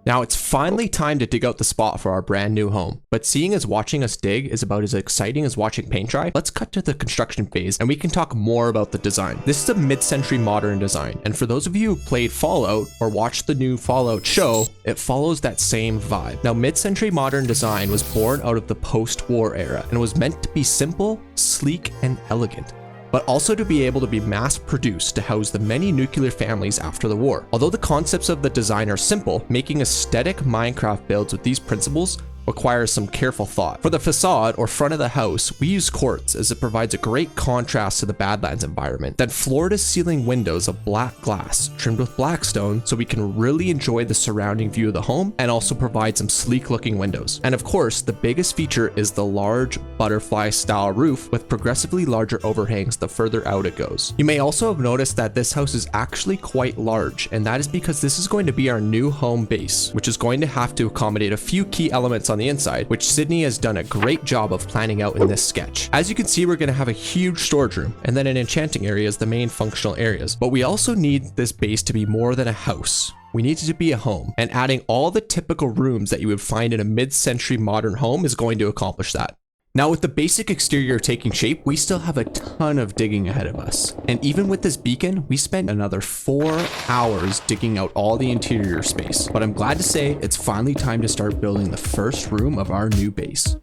Now it's finally time to dig out the spot for our brand new home. But seeing as watching us dig is about as exciting as watching paint dry, let's cut to the construction phase and we can talk more about the design. This is a mid-century modern design, and for those of you who played Fallout or watched the new Fallout show, it follows that same vibe. Now, mid-century modern design was born out of the post-war era and was meant to be simple, sleek, and elegant. but also to be able to be mass produced to house the many nuclear families after the war. Although the concepts of the design are simple, making aesthetic Minecraft builds with these principles requires some careful thought. For the facade or front of the house, we use quartz as it provides a great contrast to the Badlands environment. Then floor to ceiling windows of black glass trimmed with black stone so we can really enjoy the surrounding view of the home and also provide some sleek looking windows. And of course, the biggest feature is the large butterfly style roof with progressively larger overhangs the further out it goes. You may also have noticed that this house is actually quite large, and that is because this is going to be our new home base, which is going to have to accommodate a few key elements on the inside, which Sydney has done a great job of planning out in this sketch. As you can see, we're going to have a huge storage room and then an enchanting area as the main functional areas. But we also need this base to be more than a house. We need it to be a home, and adding all the typical rooms that you would find in a mid-century modern home is going to accomplish that. Now, with the basic exterior taking shape, we still have a ton of digging ahead of us. And even with this beacon, we spent another 4 hours digging out all the interior space. But I'm glad to say it's finally time to start building the first room of our new base.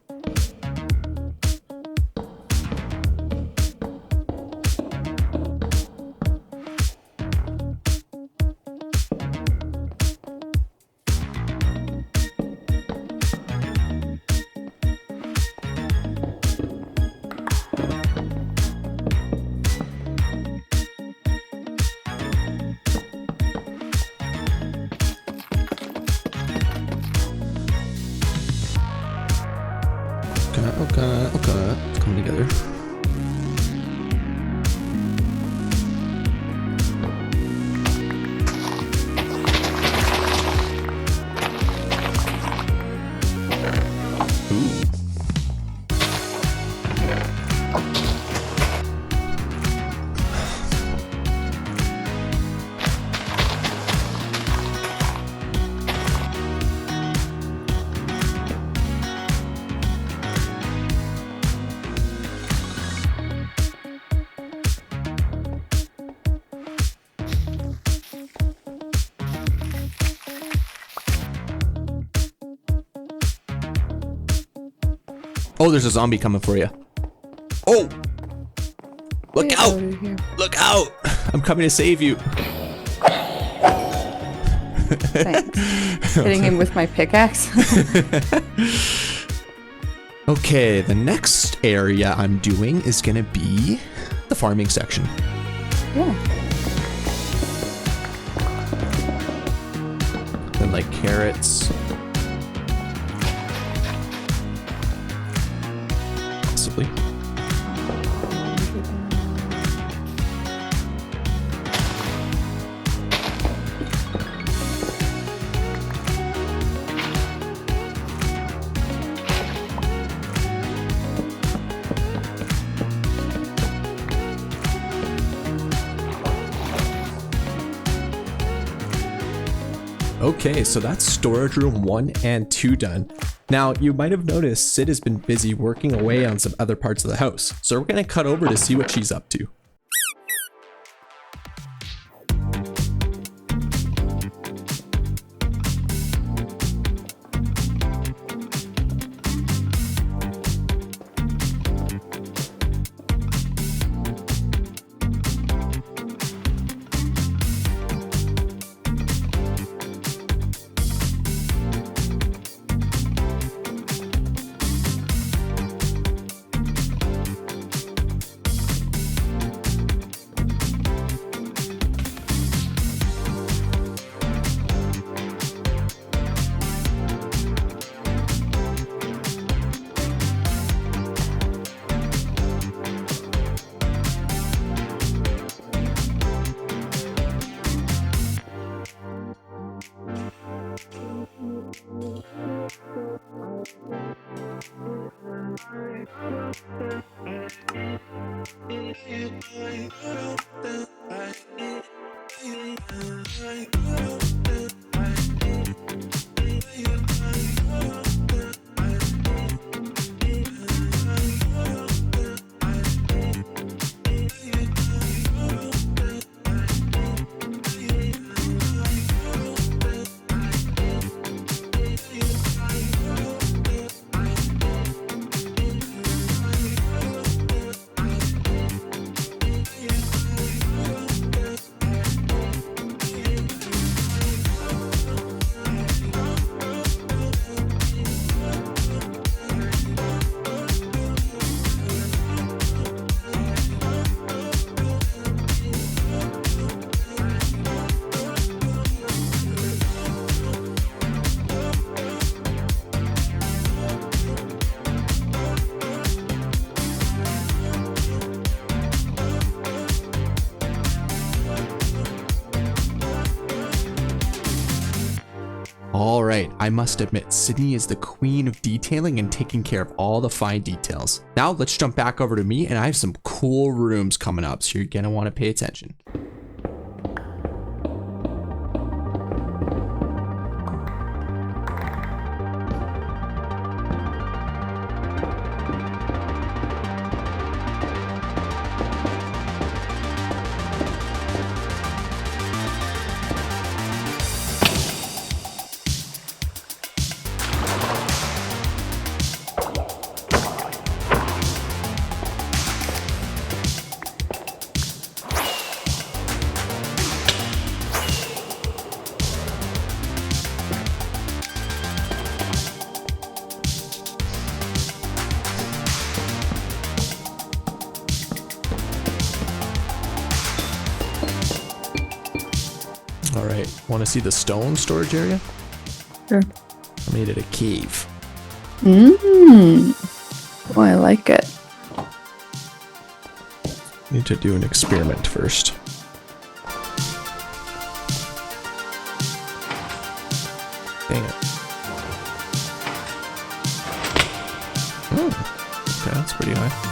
Okay, it's coming together. Ooh. Oh, there's a zombie coming for you. Oh! Look out! Look out! I'm coming to save you. Thanks. Hitting him with my pickaxe. Okay, the next area I'm doing is gonna be the farming section. Yeah. Then like carrots. Possibly. Okay, so that's storage room 1 and 2 done. Now, you might have noticed Sid has been busy working away on some other parts of the house, so we're gonna cut over to see what she's up to. All right, I must admit, Sydney is the queen of detailing and taking care of all the fine details. Now let's jump back over to me, and I have some cool rooms coming up, so you're gonna want to pay attention. All right, want to see the stone storage area? Sure. I made it a cave. Oh, I like it. Need to do an experiment first. Dang it. Okay, that's pretty high.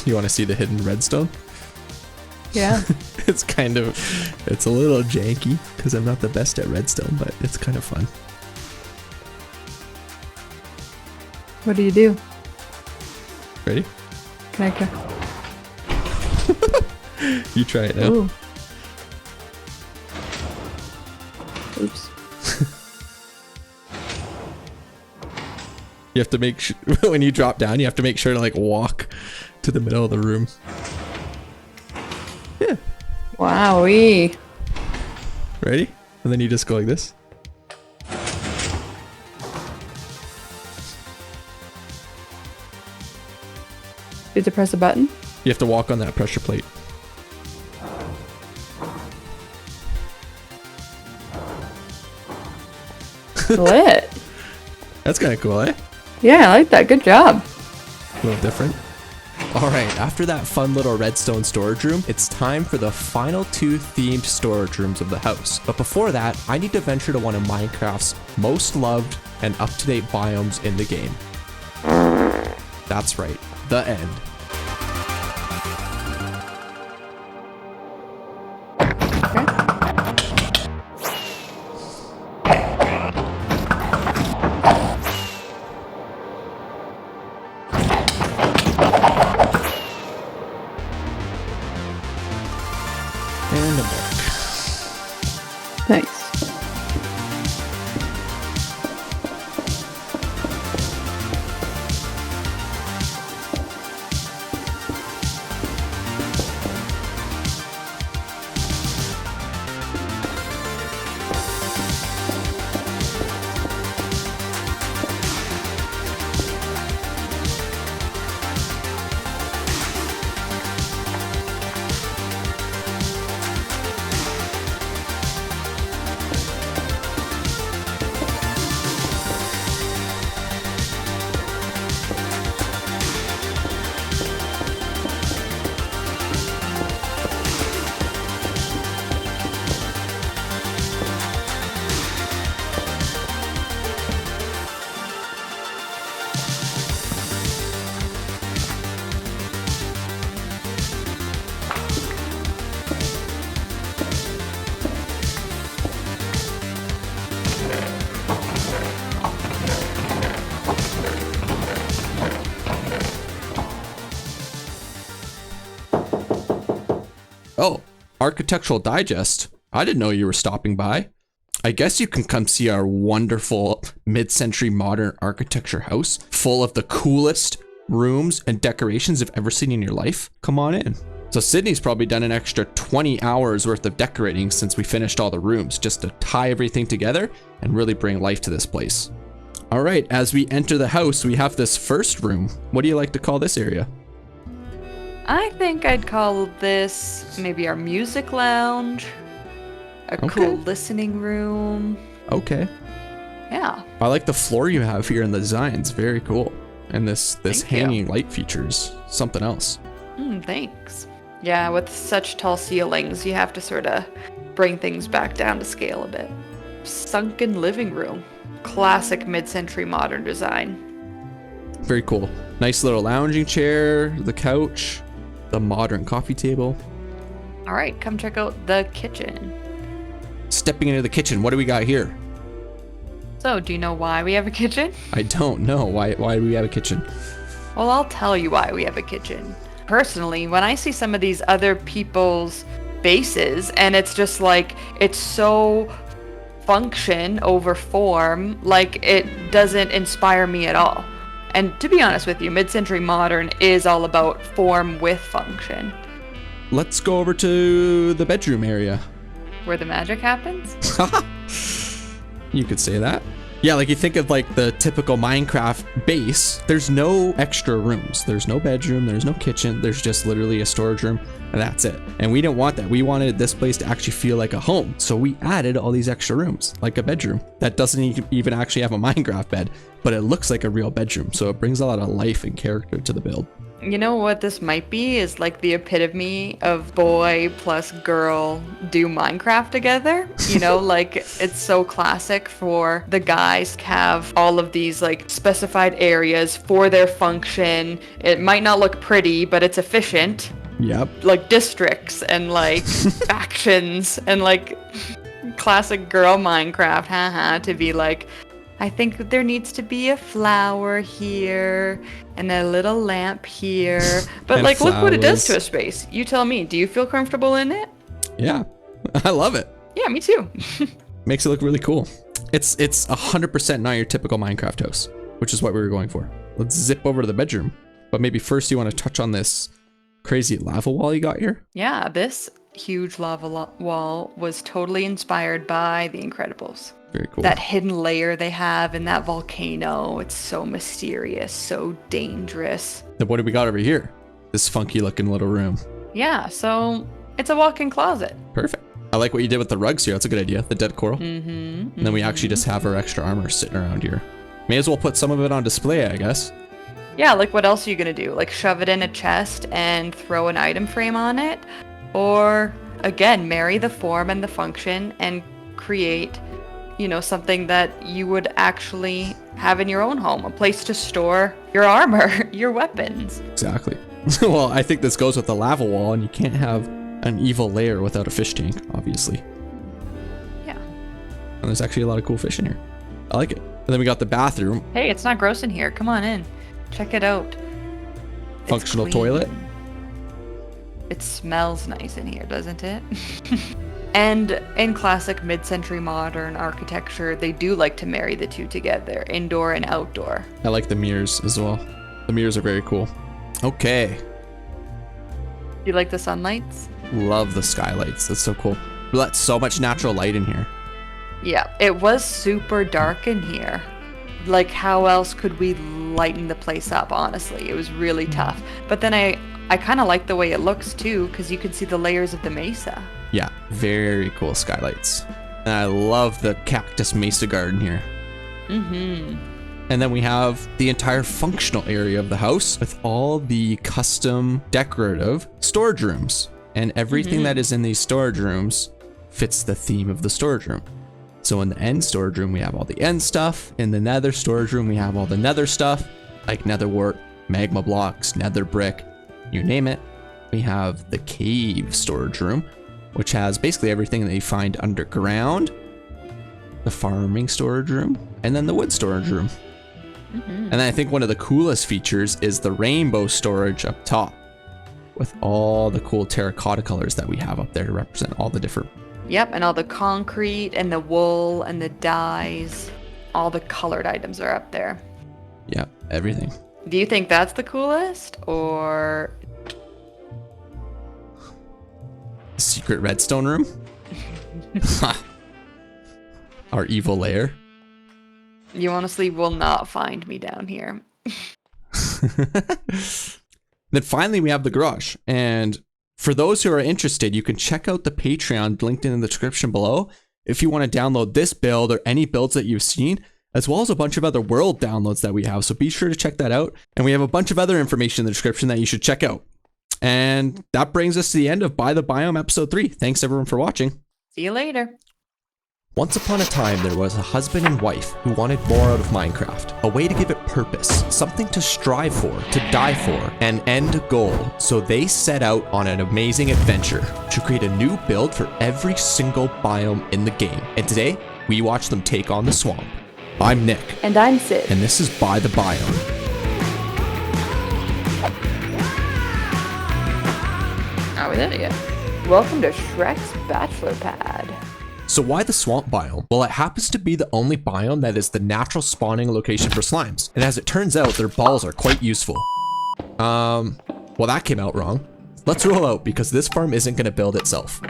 You want to see the hidden redstone? Yeah. It's a little janky because I'm not the best at redstone, but it's kind of fun. What do you do? Ready? Can I You try it now. Ooh. Oops. You have to make sure, when you drop down, you have to make sure to like walk to the middle of the room. Yeah. Wowee. Ready? And then you just go like this. Did you press a button? You have to walk on that pressure plate. Lit. That's kind of cool, eh? Yeah, I like that. Good job. A little different. All right, after that fun little redstone storage room, it's time for the final 2 themed storage rooms of the house. But before that, I need to venture to one of Minecraft's most loved and up-to-date biomes in the game. That's right, the end. And a book. Nice. Oh, Architectural Digest. I didn't know you were stopping by. I guess you can come see our wonderful mid-century modern architecture house full of the coolest rooms and decorations you've ever seen in your life. Come on in. So Sydney's probably done an extra 20 hours worth of decorating since we finished all the rooms just to tie everything together and really bring life to this place. All right, as we enter the house, we have this first room. What do you like to call this area? I think I'd call this maybe our music lounge, a cool listening room. Okay. Yeah. I like the floor you have here in the designs. Very cool. And this Thank hanging light features something else. Thanks. Yeah, with such tall ceilings, you have to sort of bring things back down to scale a bit. Sunken living room. Classic mid-century modern design. Very cool. Nice little lounging chair, the couch, the modern coffee table. All right, come check out the kitchen. Stepping into the kitchen, what do we got here? So, do you know why we have a kitchen? I don't know. Why do we have a kitchen? Well, I'll tell you why we have a kitchen. Personally, when I see some of these other people's bases, and it's just like, it's so function over form, like it doesn't inspire me at all. And to be honest with you, mid-century modern is all about form with function. Let's go over to the bedroom area. Where the magic happens? You could say that. Yeah, like you think of like the typical Minecraft base, there's no extra rooms. There's no bedroom, there's no kitchen, there's just literally a storage room, and that's it. And we didn't want that. We wanted this place to actually feel like a home. So we added all these extra rooms, like a bedroom that doesn't even actually have a Minecraft bed, but it looks like a real bedroom. So it brings a lot of life and character to the build. You know what this might be is like the epitome of boy plus girl do Minecraft together. You know, like it's so classic for the guys to have all of these like specified areas for their function. It might not look pretty, but it's efficient. Yep. Like districts and like factions and like classic girl Minecraft, haha, to be like, I think there needs to be a flower here and a little lamp here. But like, look what it does to a space. You tell me, do you feel comfortable in it? Yeah, I love it. Yeah, me too. Makes it look really cool. It's 100% not your typical Minecraft house, which is what we were going for. Let's zip over to the bedroom. But maybe first you want to touch on this crazy lava wall you got here? Yeah, this huge lava wall was totally inspired by The Incredibles. Very cool. That hidden layer they have in that volcano. It's so mysterious, so dangerous. Then what do we got over here? This funky looking little room. Yeah, so it's a walk-in closet. Perfect. I like what you did with the rugs here. That's a good idea. The dead coral. And then we actually just have our extra armor sitting around here. May as well put some of it on display, I guess. Yeah, like what else are you gonna do? Like shove it in a chest and throw an item frame on it? Or, again, marry the form and the function and create, you know, something that you would actually have in your own home, a place to store your armor, your weapons. Exactly. Well, I think this goes with the lava wall, and you can't have an evil layer without a fish tank, obviously. Yeah. And there's actually a lot of cool fish in here. I like it. And then we got the bathroom. Hey, it's not gross in here. Come on in. Check it out. It's Functional clean. toilet. It smells nice in here, doesn't it? And in classic mid-century modern architecture, they do like to marry the two together, indoor and outdoor. I like the mirrors as well. The mirrors are very cool. Okay. You like the sunlights? Love the skylights. That's so cool. We let so much natural light in here. Yeah, it was super dark in here. Like, how else could we lighten the place up, honestly? It was really tough. But then I kind of like the way it looks, too, because you can see the layers of the mesa. Yeah, very cool skylights. And I love the cactus mesa garden here. And then we have the entire functional area of the house with all the custom decorative storage rooms. And everything that is in these storage rooms fits the theme of the storage room. So in the end storage room, we have all the end stuff. In the nether storage room, we have all the nether stuff, like nether wart, magma blocks, nether brick, you name it. We have the cave storage room, which has basically everything that you find underground, the farming storage room, and then the wood storage room. And then I think one of the coolest features is the rainbow storage up top. with all the cool terracotta colors that we have up there to represent all the different. Yep, and all the concrete and the wool and the dyes. All the colored items are up there. Yeah, everything. Do you think that's the coolest, or Secret redstone room? Our evil lair. you honestly will not find me down here? Then finally we have the garage. And for those who are interested, you can check out the Patreon linked in the description below if you want to download this build or any builds that you've seen, as well as a bunch of other world downloads that we have. So be sure to check that out. And we have a bunch of other information in the description that you should check out. And that brings us to the end of By the Biome episode 3. Thanks everyone for watching. See you later. Once upon a time, there was a husband and wife who wanted more out of Minecraft. A way to give it purpose, something to strive for, to die for, an end goal. So they set out on an amazing adventure to create a new build for every single biome in the game. And today, we watch them take on the swamp. I'm Nick. And I'm Sid. And this is By the Biome. Are we there yet? Welcome to Shrek's bachelor pad. So why the swamp biome? Well, it happens to be the only biome that is the natural spawning location for slimes. And as it turns out, their balls are quite useful. Well, that came out wrong. Let's roll out because this farm isn't going to build itself.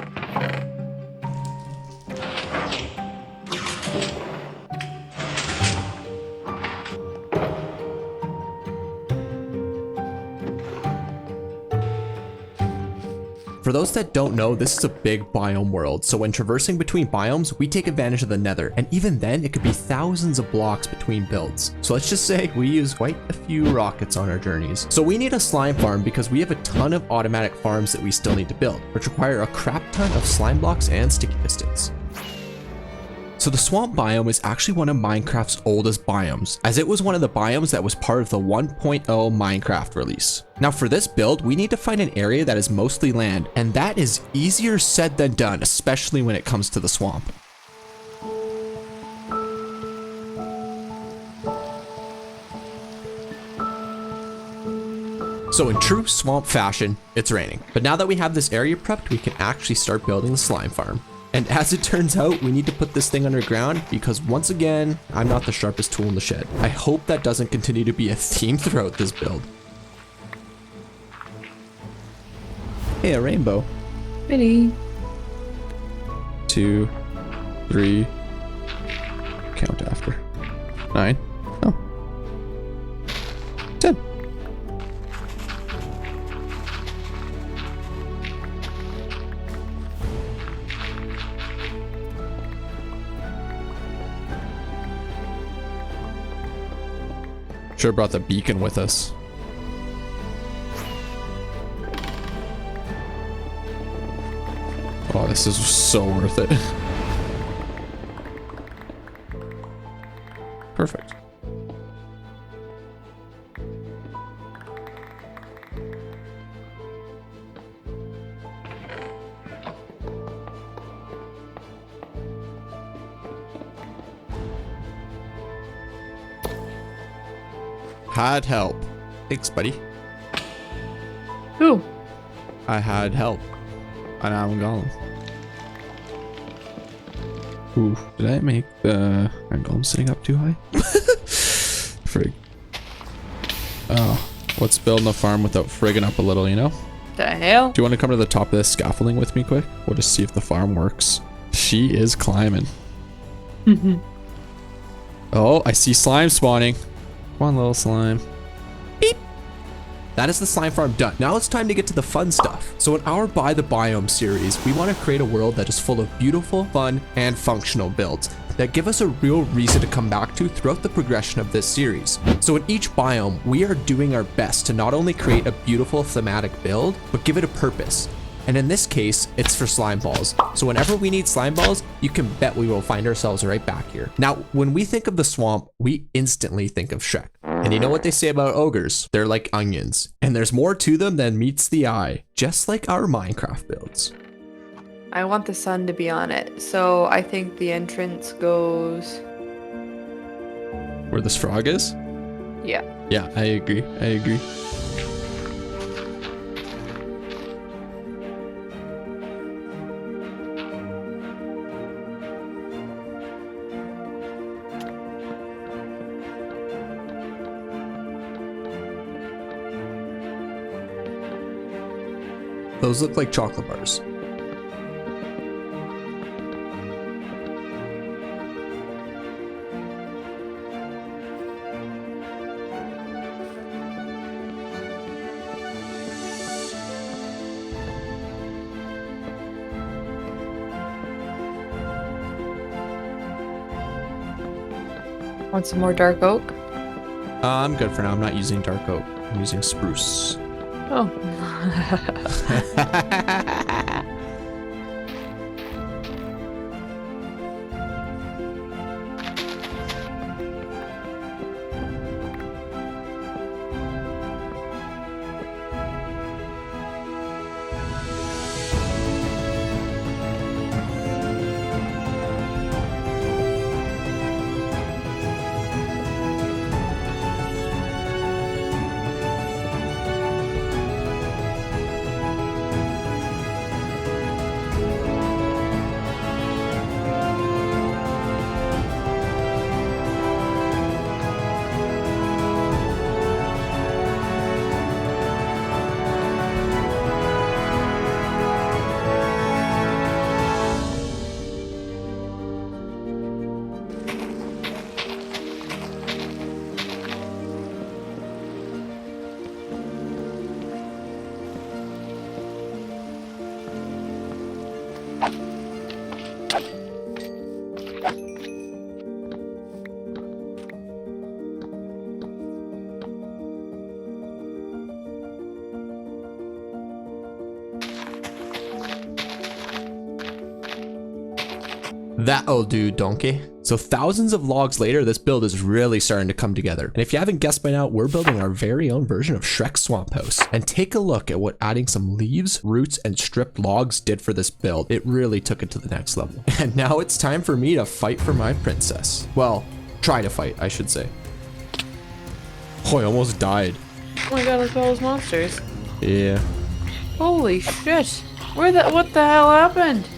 For those that don't know, this is a big biome world, so when traversing between biomes, we take advantage of the nether, and even then, it could be thousands of blocks between builds. So let's just say we use quite a few rockets on our journeys. So we need a slime farm because we have a ton of automatic farms that we still need to build, which require a crap ton of slime blocks and sticky pistons. So the swamp biome is actually one of Minecraft's oldest biomes, as it was one of the biomes that was part of the 1.0 Minecraft release. Now for this build, we need to find an area that is mostly land, and that is easier said than done, especially when it comes to the swamp. So in true swamp fashion, it's raining. But now that we have this area prepped, we can actually start building the slime farm. And as it turns out, we need to put this thing underground because once again, I'm not the sharpest tool in the shed. I hope that doesn't continue to be a theme throughout this build. Hey, a rainbow. Pretty. 2, 3, count after. 9, oh, 10. Should have brought the beacon with us. Oh, this is so worth it. Perfect. Had help. Thanks, buddy. Who? I had help. And I'm gone. Ooh, did I make the golem sitting up too high? Frig. Oh, let's build a farm without frigging up a little, you know? The hell? Do you want to come to the top of this scaffolding with me quick? We'll just see if the farm works. She is climbing. Oh, I see slime spawning. Come on, little slime. Beep. That is the slime farm done. Now it's time to get to the fun stuff. So in our By the Biome series, we want to create a world that is full of beautiful, fun, and functional builds that give us a real reason to come back to throughout the progression of this series. So in each biome, we are doing our best to not only create a beautiful thematic build, but give it a purpose. And in this case, it's for slime balls. So whenever we need slime balls, you can bet we will find ourselves right back here. Now, when we think of the swamp, we instantly think of Shrek. And you know what they say about ogres? They're like onions. And there's more to them than meets the eye, just like our Minecraft builds. I want the sun to be on it, so I think the entrance goes... Where this frog is? Yeah. Yeah, I agree. Those look like chocolate bars. Want some more dark oak? I'm good for now. I'm not using dark oak. I'm using spruce. Oh. That'll do, donkey. So thousands of logs later, this build is really starting to come together. And if you haven't guessed by now, we're building our very own version of Shrek's Swamp House. And take a look at what adding some leaves, roots, and stripped logs did for this build. It really took it to the next level. And now it's time for me to fight for my princess. Well, try to fight, I should say. Oh, I almost died. Oh my god, look at all those monsters. Yeah. Holy shit. What the hell happened?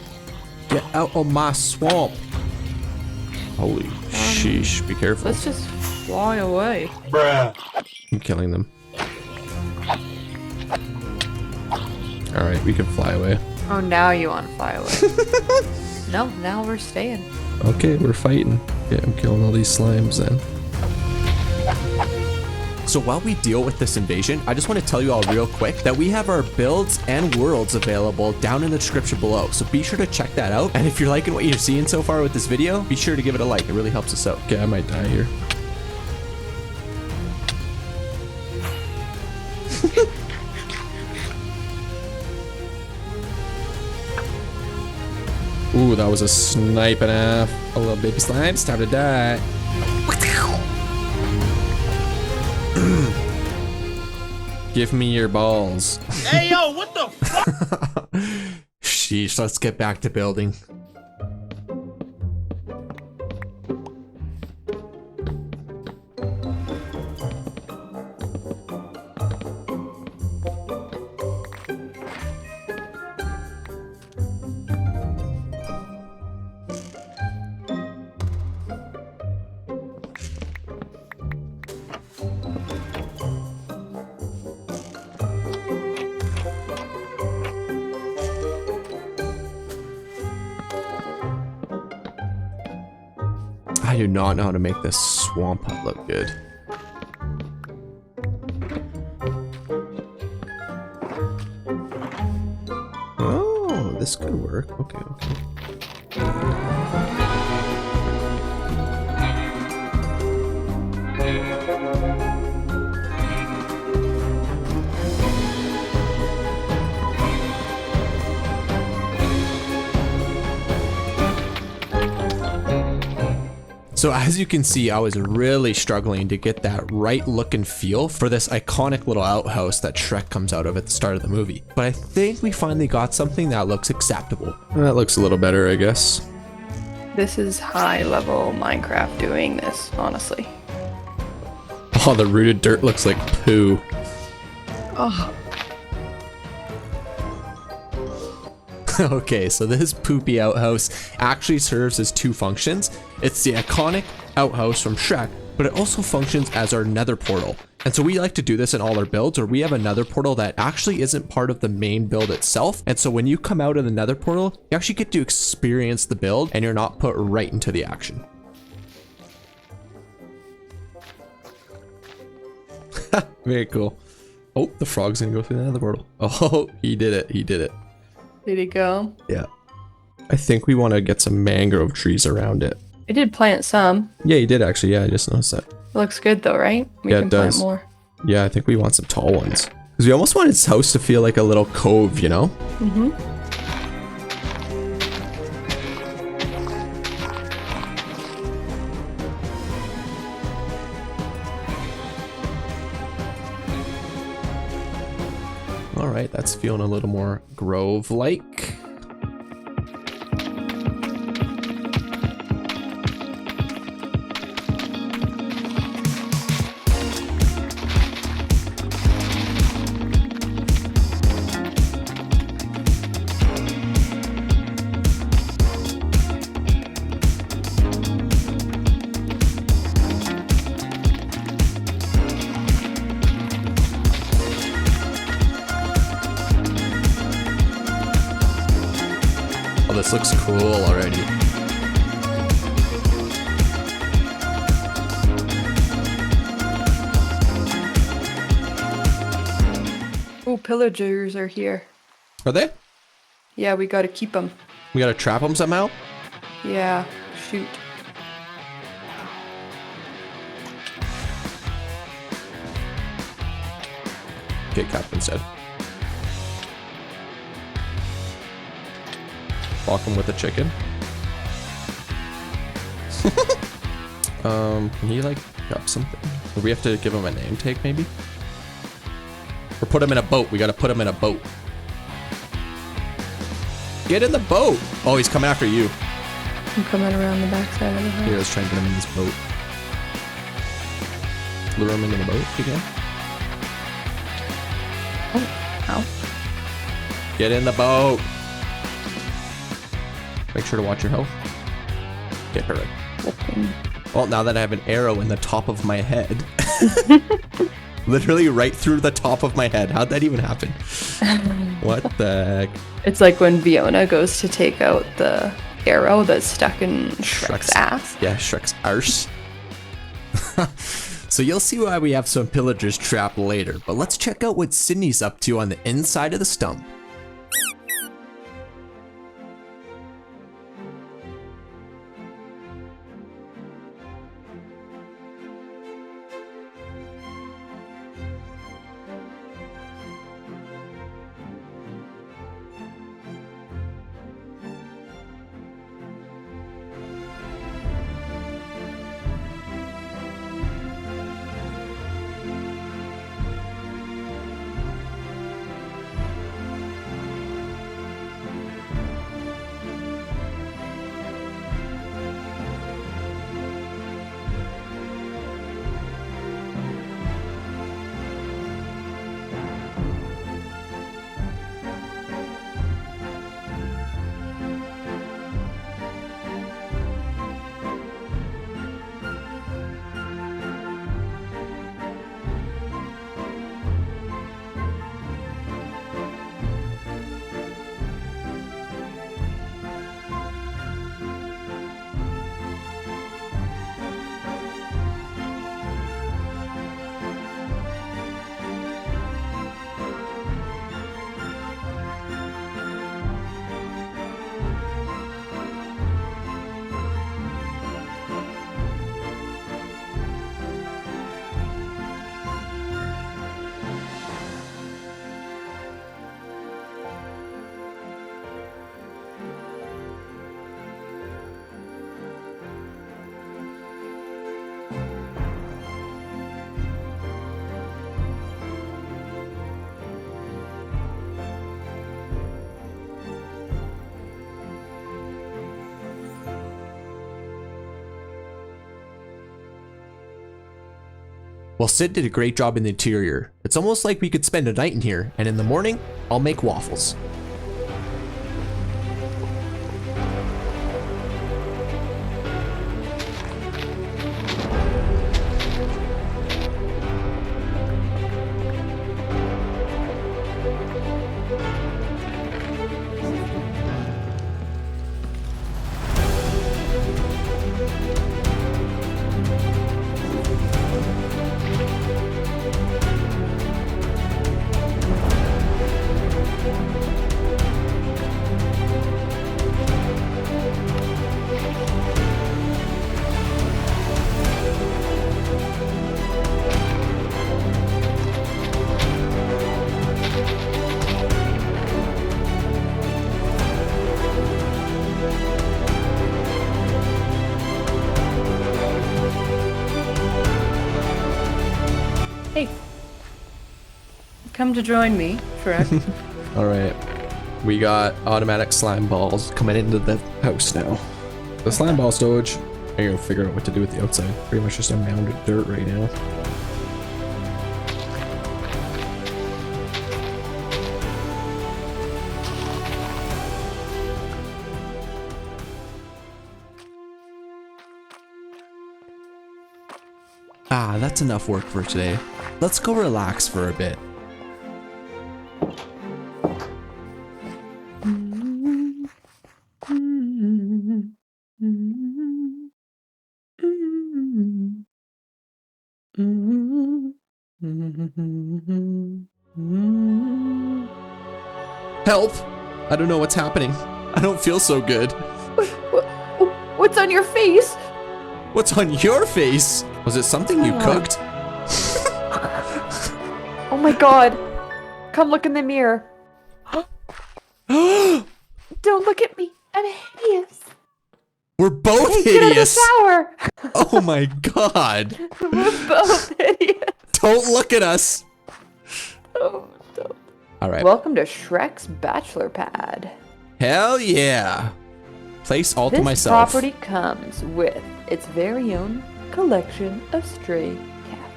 Get out of my swamp. Holy sheesh, be careful. Let's just fly away. Bruh. I'm killing them. Alright, we can fly away. Oh, now you want to fly away. No, now we're staying. Okay, we're fighting. Yeah, I'm killing all these slimes then. So while we deal with this invasion, I just want to tell you all real quick that we have our builds and worlds available down in the description below. So be sure to check that out. And if you're liking what you're seeing so far with this video, be sure to give it a like. It really helps us out. Okay, I might die here. Ooh, that was a snipe and a half. A little baby slime. It's time to die. Give me your balls. Hey, yo, what the fuck? Sheesh, let's get back to building. I do not know how to make this swamp hut look good. Oh, this could work. Okay, okay. So as you can see, I was really struggling to get that right look and feel for this iconic little outhouse that Shrek comes out of at the start of the movie. But I think we finally got something that looks acceptable. That looks a little better, I guess. This is high level Minecraft doing this, honestly. Oh, the rooted dirt looks like poo. Oh. Okay, so this poopy outhouse actually serves as two functions. It's the iconic outhouse from Shrek, but it also functions as our nether portal. And so we like to do this in all our builds, or we have another portal that actually isn't part of the main build itself. And so when you come out of the nether portal, you actually get to experience the build and you're not put right into the action. Very cool. Oh, the frog's gonna go through the nether portal. Oh, he did it. He did it. Did he go? Yeah. I think we want to get some mangrove trees around it. I did plant some. Yeah, he did actually. Yeah, I just noticed that. It looks good though, right? We Yeah, can it does. plant more. Yeah, I think we want some tall ones. Because we almost want his house to feel like a little cove, you know? Mm-hmm. All right, that's feeling a little more grove-like. This looks cool already. Oh, pillagers are here. Are they? Yeah, we gotta keep them. We gotta trap them somehow? Yeah, shoot. Get Captain said. Block him with a chicken. Can he like grab something? Or we have to give him a name tag maybe? Or put him in a boat. We gotta put him in a boat. Get in the boat! Oh, he's coming after you. I'm coming around the backside of the house. Here, let's try and get him in this boat. Lure him into the boat again. Oh, ow. Get in the boat! Make sure to watch your health. Get her in. Looking. Well, now that I have an arrow in the top of my head. Literally right through the top of my head. How'd that even happen? What the heck? It's like when Fiona goes to take out the arrow that's stuck in Shrek's ass. Yeah, Shrek's arse. So you'll see why we have some pillagers trapped later, but let's check out what Sydney's up to on the inside of the stump. Well, Sid did a great job in the interior. It's almost like we could spend a night in here, and in the morning, I'll make waffles. Hey. Come to join me, Shrek. All right. We got automatic slime balls coming into the house now. The slime ball storage. I gotta figure out what to do with the outside. Pretty much just a mound of dirt right now. Ah, that's enough work for today. Let's go relax for a bit. Help! I don't know what's happening. I don't feel so good. What's on your face? What's on your face? Was it something you cooked? Oh my god. Come look in the mirror. Don't look at me. I'm hideous. We're both Hey, get out of the hideous. shower. Oh my god. We're both hideous. Don't look at us. Oh, don't. All right. Welcome to Shrek's bachelor pad. Hell yeah. Place all to This myself. property comes with its very own collection of stray cats.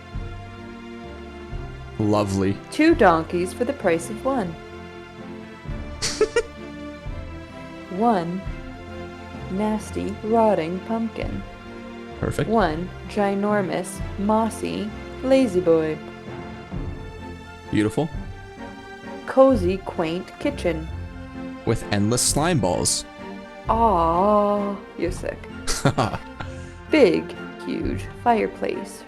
Lovely. 2 donkeys for the price of 1. 1 nasty, rotting pumpkin. Perfect. 1 ginormous, mossy, lazy boy. Beautiful. Cozy, quaint kitchen. With endless slime balls. Aww, you're sick. Big, huge fireplace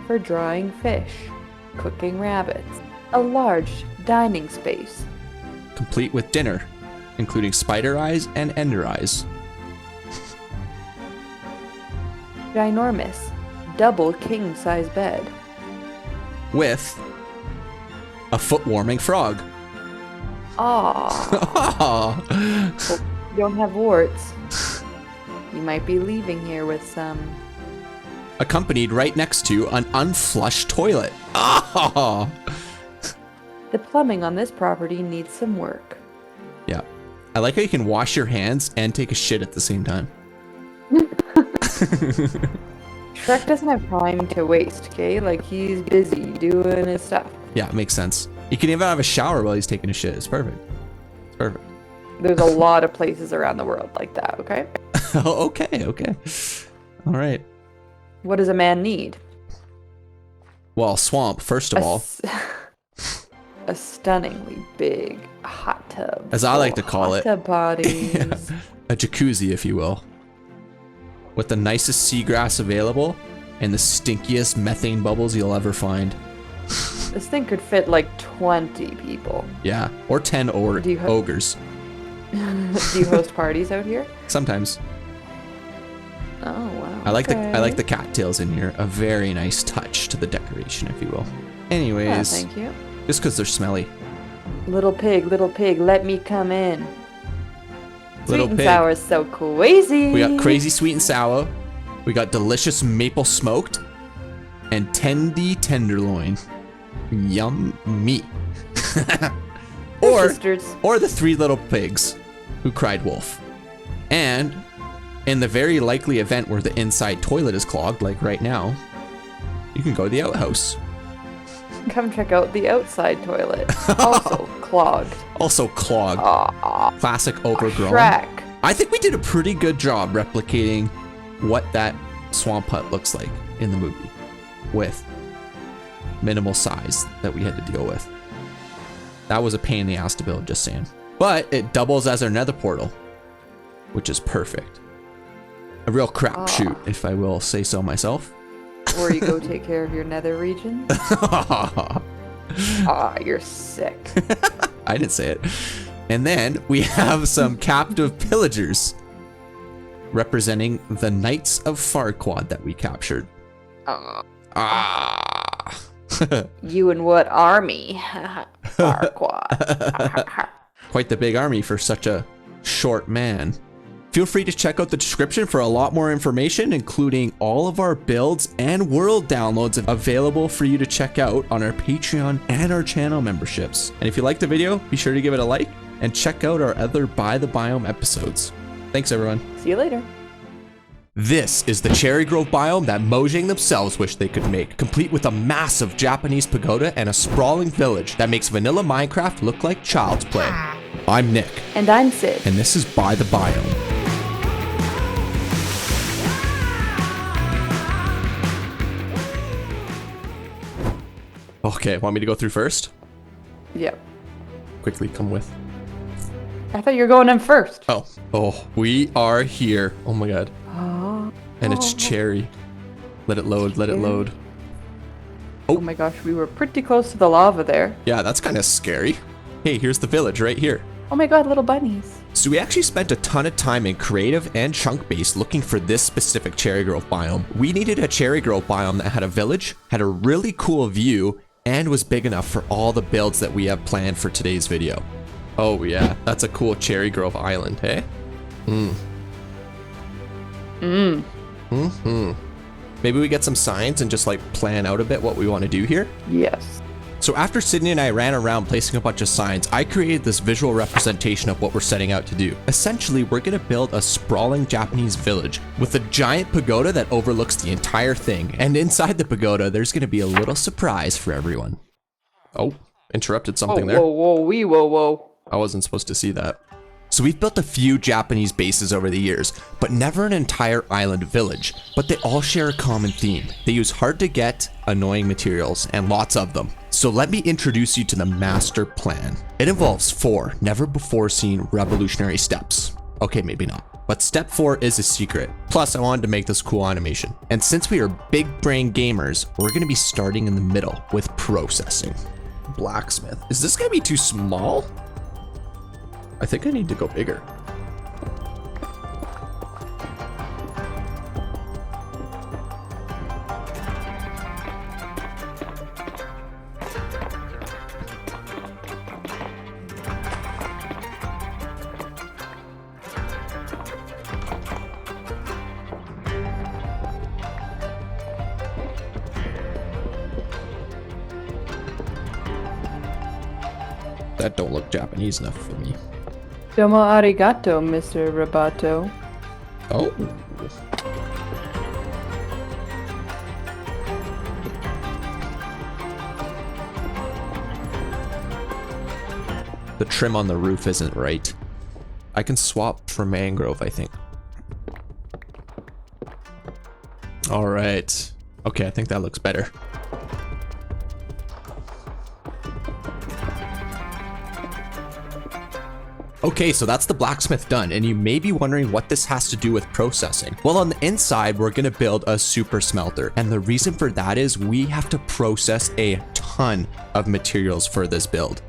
for drying fish, cooking rabbits. A large dining space. Complete with dinner, including spider eyes and ender eyes. Ginormous, double king-size bed. With a foot-warming frog. Aww. Hope you don't have warts. You might be leaving here with some. Accompanied right next to an unflushed toilet. Ah! The plumbing on this property needs some work. Yeah. I like how you can wash your hands and take a shit at the same time. Shrek doesn't have time to waste, okay? Like, he's busy doing his stuff. Yeah, it makes sense. You can even have a shower while he's taking a shit. It's perfect. It's perfect. There's a lot of places around the world like that, okay? Okay. All right. What does a man need? Well, swamp, first of all. A stunningly big hot tub. As I like to full call it. hot tub bodies. A jacuzzi, if you will. With the nicest seagrass available and the stinkiest methane bubbles you'll ever find. This thing could fit like 20 people. Yeah, or 10 Do you ogres. Do you host parties out here? Sometimes. Oh wow. I like the cattails in here. A very nice touch to the decoration, if you will. Anyways, Yeah, thank you. just because they're smelly. Little pig, let me come in. Little Sweet and pig. sour is so crazy. We got crazy sweet and sour. We got delicious maple smoked. And tendy tenderloin. Yummy. We're sisters. Or the 3 little pigs who cried wolf. And in the very likely event where the inside toilet is clogged, like right now, you can go to the outhouse. Come check out the outside toilet. Also clogged. Also clogged. Aw, Classic overgrown. Shrek. I think we did a pretty good job replicating what that swamp hut looks like in the movie with minimal size that we had to deal with. That was a pain in the ass to build, just saying. But it doubles as our nether portal, which is perfect. A real crapshoot, if I will say so myself. Or you go take care of your nether region. You're sick. I didn't say it. And then we have some captive pillagers representing the Knights of Farquaad that we captured. You and what army? Farquaad. Quite the big army for such a short man. Feel free to check out the description for a lot more information, including all of our builds and world downloads available for you to check out on our Patreon and our channel memberships. And if you liked the video, be sure to give it a like and check out our other By the Biome episodes. Thanks, everyone. See you later. This is the Cherry Grove biome that Mojang themselves wish they could make, complete with a massive Japanese pagoda and a sprawling village that makes vanilla Minecraft look like child's play. I'm Nick. And I'm Sid. And this is By the Biome. Okay, want me to go through first? Yep. Quickly come with. I thought you were going in first. Oh, we are here. Oh my god. And it's cherry. Let it load, let it load. Oh my gosh, we were pretty close to the lava there. Yeah, that's kind of scary. Hey, here's the village right here. Oh my god, little bunnies. So we actually spent a ton of time in creative and chunk base looking for this specific cherry grove biome. We needed a cherry grove biome that had a village, had a really cool view, and was big enough for all the builds that we have planned for today's video. Oh yeah, that's a cool cherry grove island, hey? Maybe we get some signs and just like plan out a bit what we want to do here? Yes. So after Sydney and I ran around placing a bunch of signs, I created this visual representation of what we're setting out to do. Essentially, we're going to build a sprawling Japanese village with a giant pagoda that overlooks the entire thing. And inside the pagoda, there's going to be a little surprise for everyone. Oh, interrupted something there. Whoa. I wasn't supposed to see that. So we've built a few Japanese bases over the years, but never an entire island village. But they all share a common theme. They use hard to get, annoying materials, and lots of them. So let me introduce you to the master plan. It involves 4 never before seen revolutionary steps. Okay, maybe not. But step 4 is a secret. Plus, I wanted to make this cool animation. And since we are big brain gamers, we're gonna be starting in the middle with processing. Blacksmith. Is this gonna be too small? I think I need to go bigger. That don't look Japanese enough for me. Domo arigato, Mr. Roboto. Oh. The trim on the roof isn't right. I can swap for mangrove, I think. All right. Okay, I think that looks better. Okay, so that's the blacksmith done, and you may be wondering what this has to do with processing. Well, on the inside, we're gonna build a super smelter, and the reason for that is we have to process a ton of materials for this build.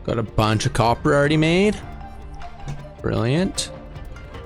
Got a bunch of copper already made. Brilliant.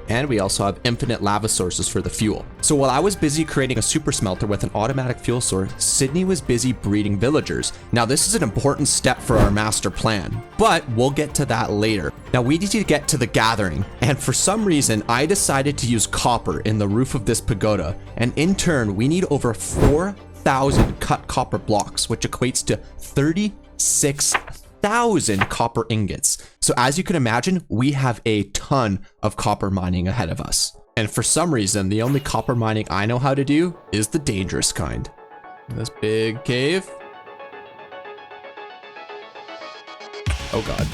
And we also have infinite lava sources for the fuel. So while I was busy creating a super smelter with an automatic fuel source, Sydney was busy breeding villagers. Now this is an important step for our master plan, but we'll get to that later. Now we need to get to the gathering, and for some reason I decided to use copper in the roof of this pagoda, and in turn we need over 4,000 cut copper blocks, which equates to 36,000 copper ingots. So as you can imagine, we have a ton of copper mining ahead of us. And for some reason, the only copper mining I know how to do is the dangerous kind. This big cave. Oh God.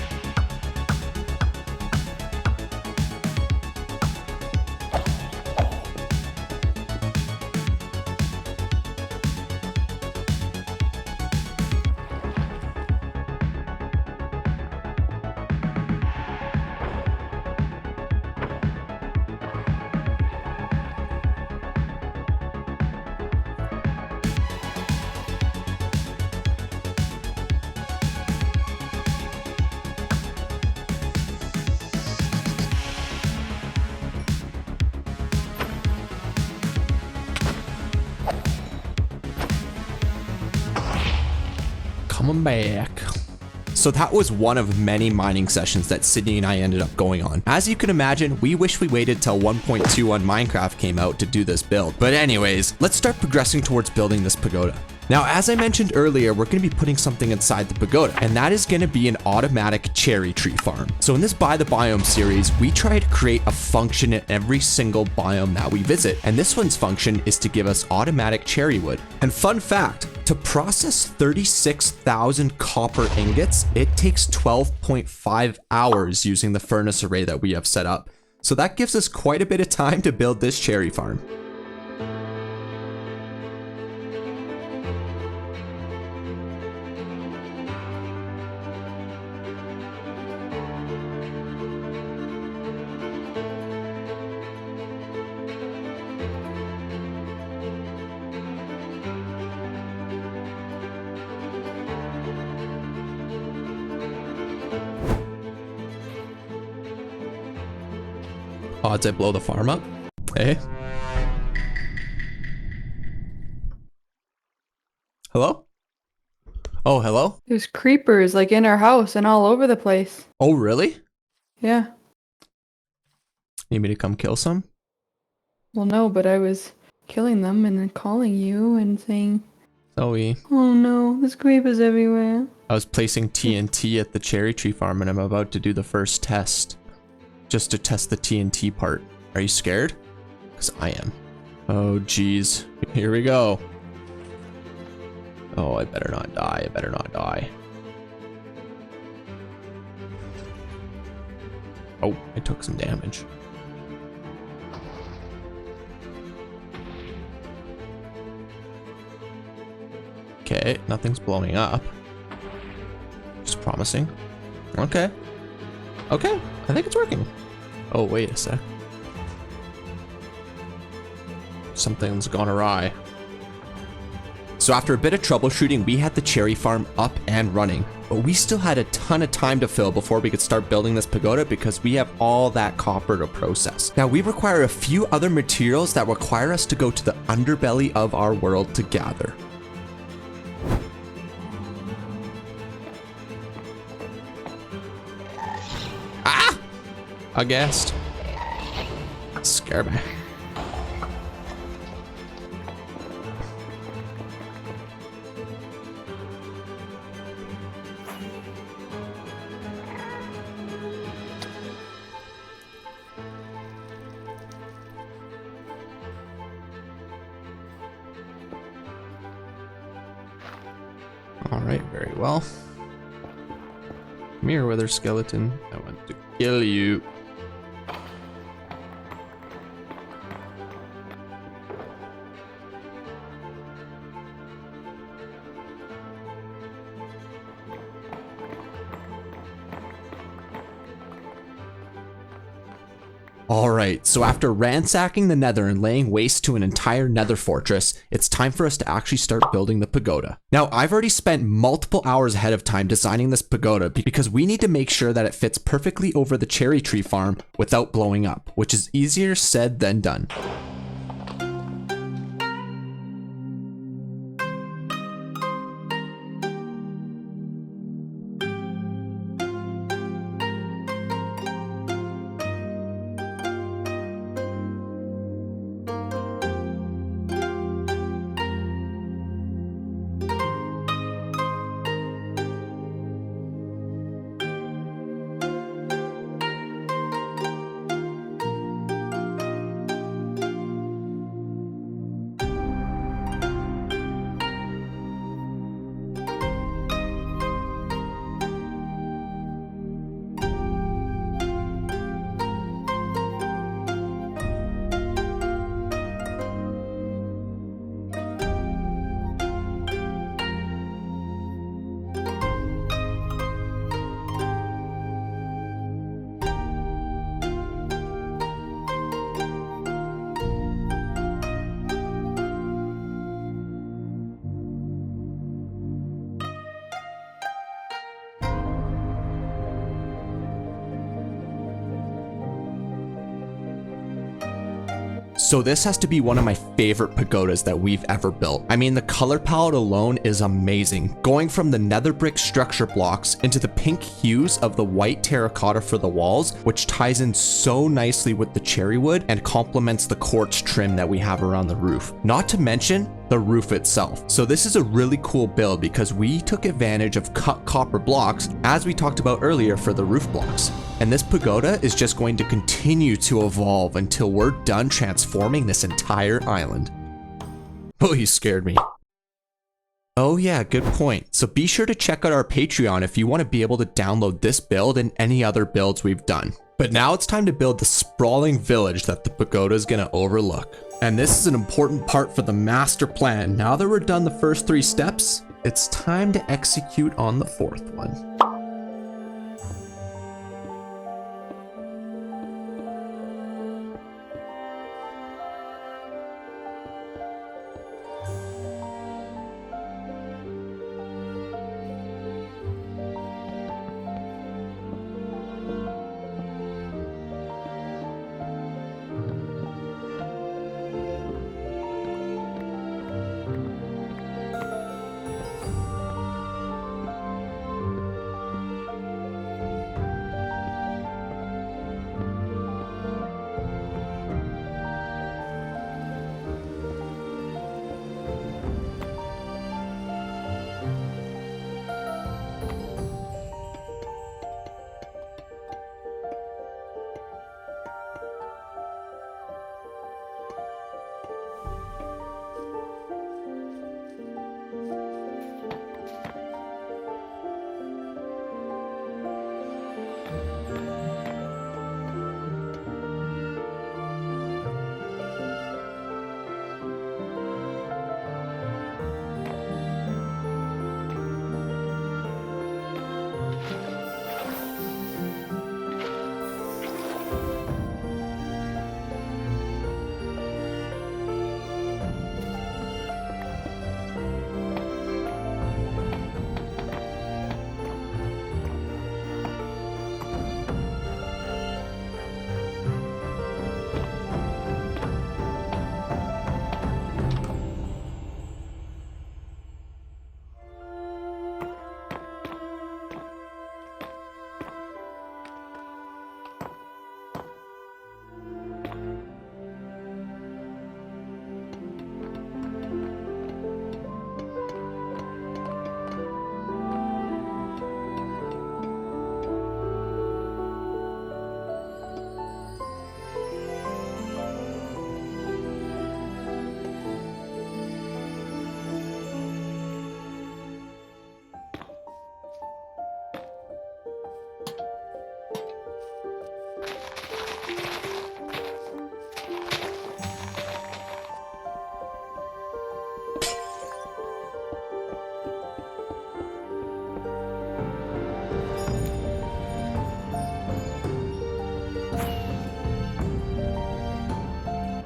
coming back. So that was one of many mining sessions that Sydney and I ended up going on. As you can imagine, we wish we waited till 1.21 Minecraft came out to do this build. But anyways, let's start progressing towards building this pagoda. Now, as I mentioned earlier, we're going to be putting something inside the pagoda, and that is going to be an automatic cherry tree farm. So in this By the Biome series, we try to create a function in every single biome that we visit, and this one's function is to give us automatic cherry wood. And fun fact, to process 36,000 copper ingots, it takes 12.5 hours using the furnace array that we have set up. So that gives us quite a bit of time to build this cherry farm. Odds I blow the farm up. Hey. Hello? Oh, hello? There's creepers like in our house and all over the place. Oh, really? Yeah. Need me to come kill some? Well, no, but I was killing them and then calling you and saying, Zoe. oh no, there's creepers everywhere. I was placing TNT at the cherry tree farm and I'm about to do the first test. Just to test the TNT part. Are you scared? Because I am. Oh, geez. Here we go. Oh, I better not die. I better not die. Oh, I took some damage. Okay, nothing's blowing up. Just promising. Okay. Okay, I think it's working. Oh, wait a sec. Something's gone awry. So after a bit of troubleshooting, we had the cherry farm up and running, but we still had a ton of time to fill before we could start building this pagoda because we have all that copper to process. Now we require a few other materials that require us to go to the underbelly of our world to gather. Ah! A ghast. Scare me. Alright, very well. Come here, wither skeleton. I want to kill you. Alright, so after ransacking the nether and laying waste to an entire nether fortress, it's time for us to actually start building the pagoda. Now, I've already spent multiple hours ahead of time designing this pagoda because we need to make sure that it fits perfectly over the cherry tree farm without blowing up, which is easier said than done. So this has to be one of my favorite pagodas that we've ever built. I mean, the color palette alone is amazing. Going from the nether brick structure blocks into the pink hues of the white terracotta for the walls, which ties in so nicely with the cherry wood and complements the quartz trim that we have around the roof. Not to mention the roof itself. So this is a really cool build because we took advantage of cut copper blocks as we talked about earlier for the roof blocks. And this pagoda is just going to continue to evolve until we're done transforming this entire island. Oh, you scared me. Oh yeah, good point. So be sure to check out our Patreon if you want to be able to download this build and any other builds we've done. But now it's time to build the sprawling village that the pagoda is going to overlook. And this is an important part for the master plan. Now that we're done the first 3 steps, it's time to execute on the 4th one.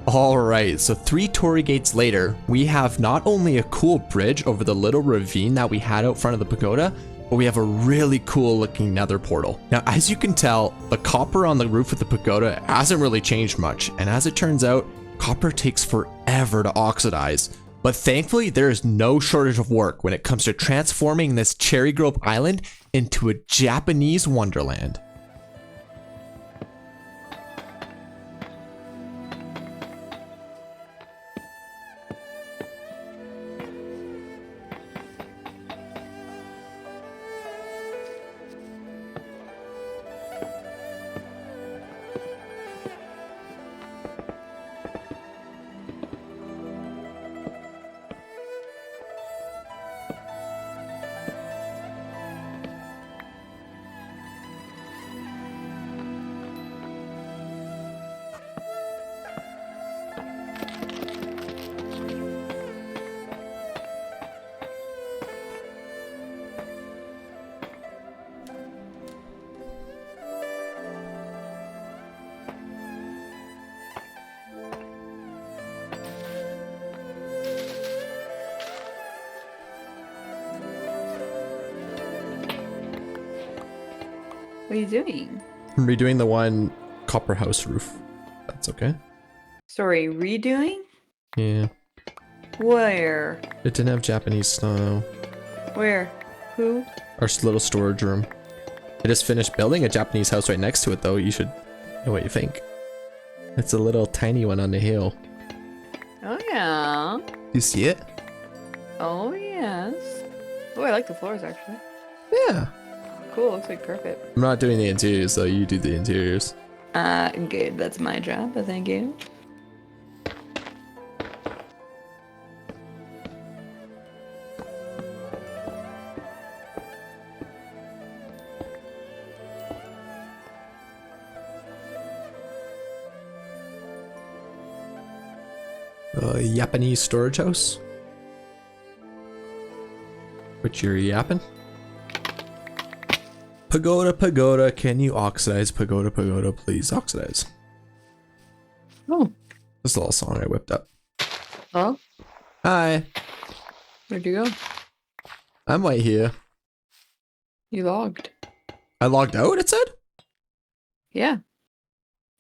Alright, so 3 torii gates later, we have not only a cool bridge over the little ravine that we had out front of the pagoda, but we have a really cool looking nether portal. Now, as you can tell, the copper on the roof of the pagoda hasn't really changed much, and as it turns out, copper takes forever to oxidize. But thankfully, there is no shortage of work when it comes to transforming this Cherry Grove Island into a Japanese wonderland. What are you doing? I'm redoing the one copper house roof. That's okay. Sorry, redoing? Yeah. Where? It didn't have Japanese style. Where? Who? Our little storage room. I just finished building a Japanese house right next to it though. You should know what you think. It's a little tiny one on the hill. Oh yeah. You see it? Oh yes. Oh, I like the floors actually. Yeah. Cool, looks like carpet. I'm not doing the interiors though. You do the interiors. Good. That's my job, but thank you. Japanese storage house. What you're yapping? Pagoda, Pagoda, can you oxidize? Pagoda, Pagoda, please oxidize. Oh. This little song I whipped up. Oh? Hi, Where'd you go? I'm right here. You logged. I logged out, it said? Yeah.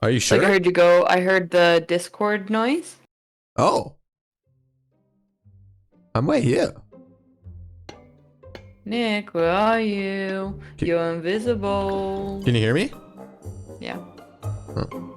Are you sure? Like I heard you go. I heard the Discord noise. Oh. I'm right here. Nick, where are you? You're invisible. Can you hear me? Yeah. Oh.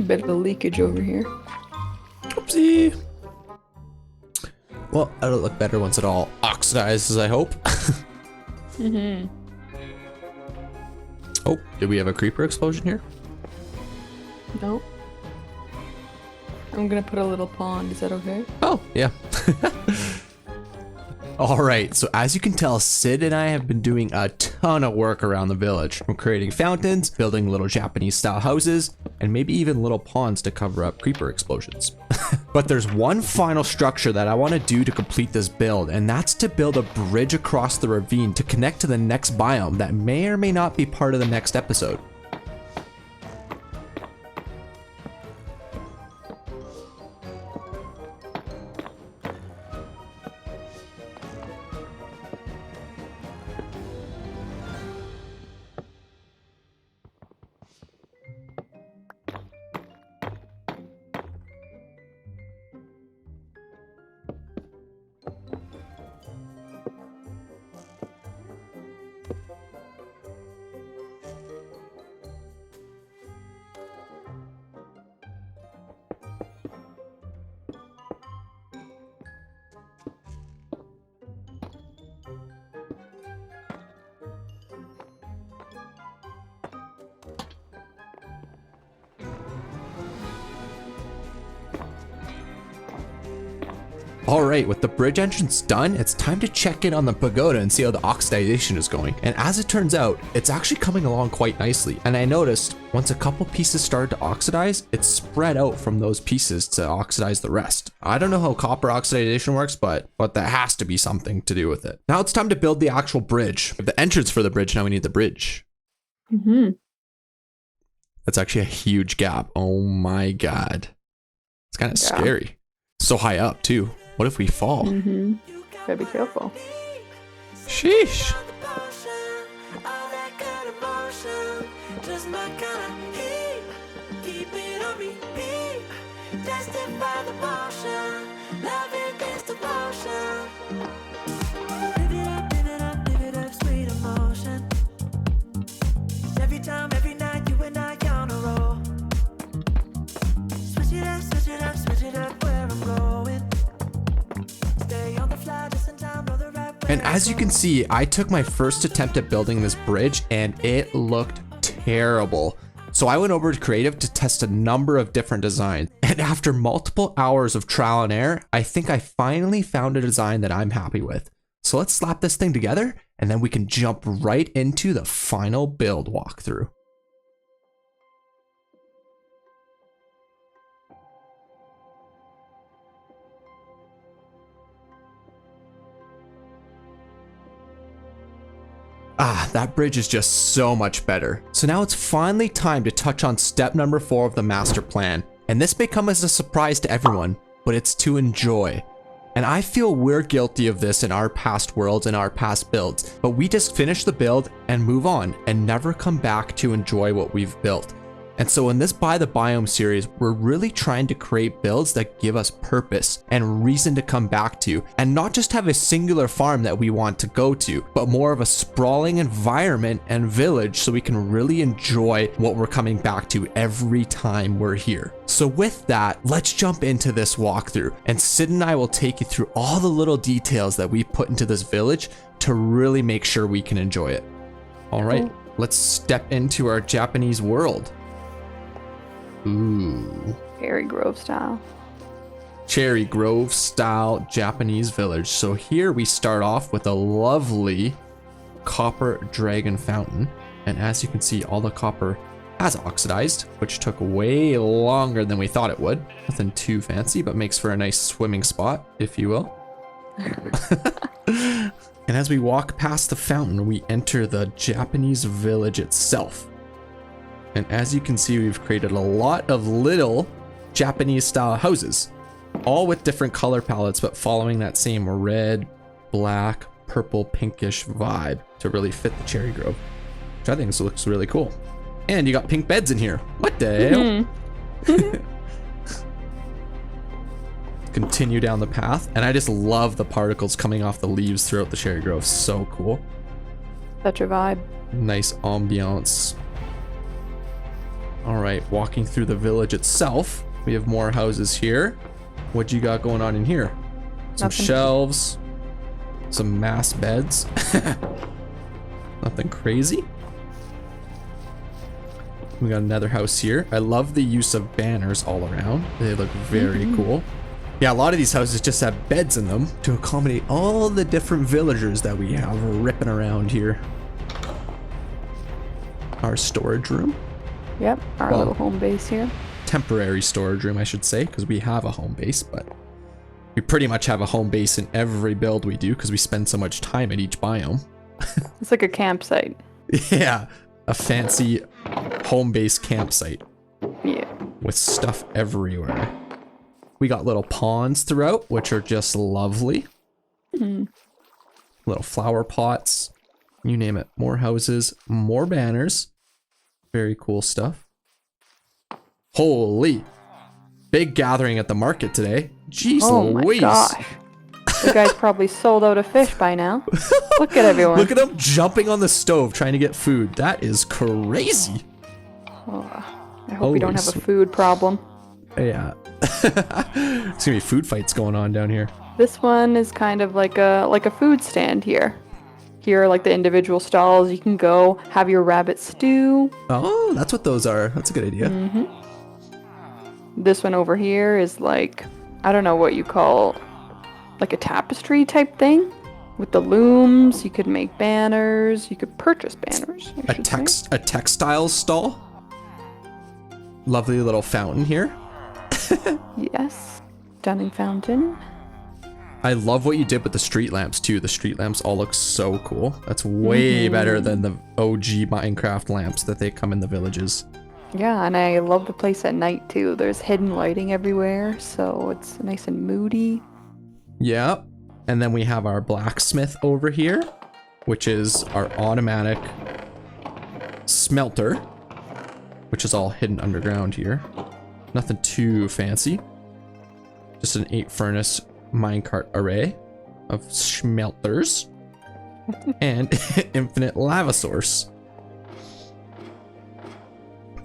Bit of a leakage over here. Oopsie. Well, it'll look better once it all oxidizes, I hope. Mm-hmm. Oh, did we have a creeper explosion here? Nope. I'm gonna put a little pond. Is that okay? Oh, yeah. All right, so as you can tell, Sid and I have been doing a ton of work around the village. From creating fountains, building little Japanese style houses, and maybe even little ponds to cover up creeper explosions. But there's one final structure that I want to do to complete this build, and that's to build a bridge across the ravine to connect to the next biome that may or may not be part of the next episode. Alright, with the bridge entrance done, it's time to check in on the pagoda and see how the oxidization is going. And as it turns out, it's actually coming along quite nicely. And I noticed once a couple pieces started to oxidize, it spread out from those pieces to oxidize the rest. I don't know how copper oxidation works, but that has to be something to do with it. Now it's time to build the actual bridge. The entrance for the bridge, now we need the bridge. Mm-hmm. That's actually a huge gap. Oh my god. It's kind of scary. So high up too. What if we fall? Mm-hmm. Gotta be careful. Sheesh. And as you can see, I took my first attempt at building this bridge and it looked terrible. So I went over to Creative to test a number of different designs. And after multiple hours of trial and error, I think I finally found a design that I'm happy with. So let's slap this thing together and then we can jump right into the final build walkthrough. Ah, that bridge is just so much better. So now it's finally time to touch on step number 4 of the master plan. And this may come as a surprise to everyone, but it's to enjoy. And I feel we're guilty of this in our past worlds and our past builds, but we just finish the build and move on and never come back to enjoy what we've built. And so in this By the Biome series, we're really trying to create builds that give us purpose and reason to come back to, and not just have a singular farm that we want to go to, but more of a sprawling environment and village so we can really enjoy what we're coming back to every time we're here. So with that, let's jump into this walkthrough, and Sid and I will take you through all the little details that we put into this village to really make sure we can enjoy it. All right, let's step into our Japanese world. Ooh. Cherry Grove style. Cherry Grove style Japanese village. So here we start off with a lovely copper dragon fountain. And as you can see, all the copper has oxidized, which took way longer than we thought it would. Nothing too fancy, but makes for a nice swimming spot, if you will. And as we walk past the fountain, we enter the Japanese village itself. And as you can see, we've created a lot of little Japanese style houses, all with different color palettes, but following that same red, black, purple, pinkish vibe to really fit the Cherry Grove, which I think looks really cool. And you got pink beds in here. What the hell? Continue down the path. And I just love the particles coming off the leaves throughout the Cherry Grove. So cool. Such a vibe. Nice ambiance. All right, walking through the village itself, we have more houses here. What you got going on in here? Some Nothing. Shelves, some mass beds. Nothing crazy. We got another house here. I love the use of banners all around. They look very cool. Yeah, a lot of these houses just have beds in them to accommodate all the different villagers that we have ripping around here. Our storage room. Yep, our little home base here. Temporary storage room, I should say, because we have a home base, but we pretty much have a home base in every build we do because we spend so much time at each biome. It's like a campsite. Yeah, a fancy home base campsite. Yeah. With stuff everywhere. We got little ponds throughout, which are just lovely. Little flower pots, you name it. More houses, more banners. Very cool stuff. Holy. Big gathering at the market today. Jeez Louise. My gosh. The guy's probably sold out of fish by now. Look at everyone. Look at them jumping on the stove trying to get food. That is crazy. I hope we don't have a food problem. Yeah. It's gonna be food fights going on down here. This one is kind of like a food stand here. Here are like the individual stalls. You can go have your rabbit stew. Oh, that's what those are. That's a good idea. This one over here is like, I don't know what you call, like a tapestry type thing. With the looms, you could make banners. You could purchase banners. A textiles stall. Lovely little fountain here. Yes. Stunning fountain. I love what you did with the street lamps too. The street lamps all look so cool. That's way better than the OG Minecraft lamps that they come in the villages. Yeah, and I love the place at night too. There's hidden lighting everywhere, so it's nice and moody. Yep. And then we have our blacksmith over here, which is our automatic smelter, which is all hidden underground here. Nothing too fancy. Just an 8 furnace minecart array of smelters and infinite lava source.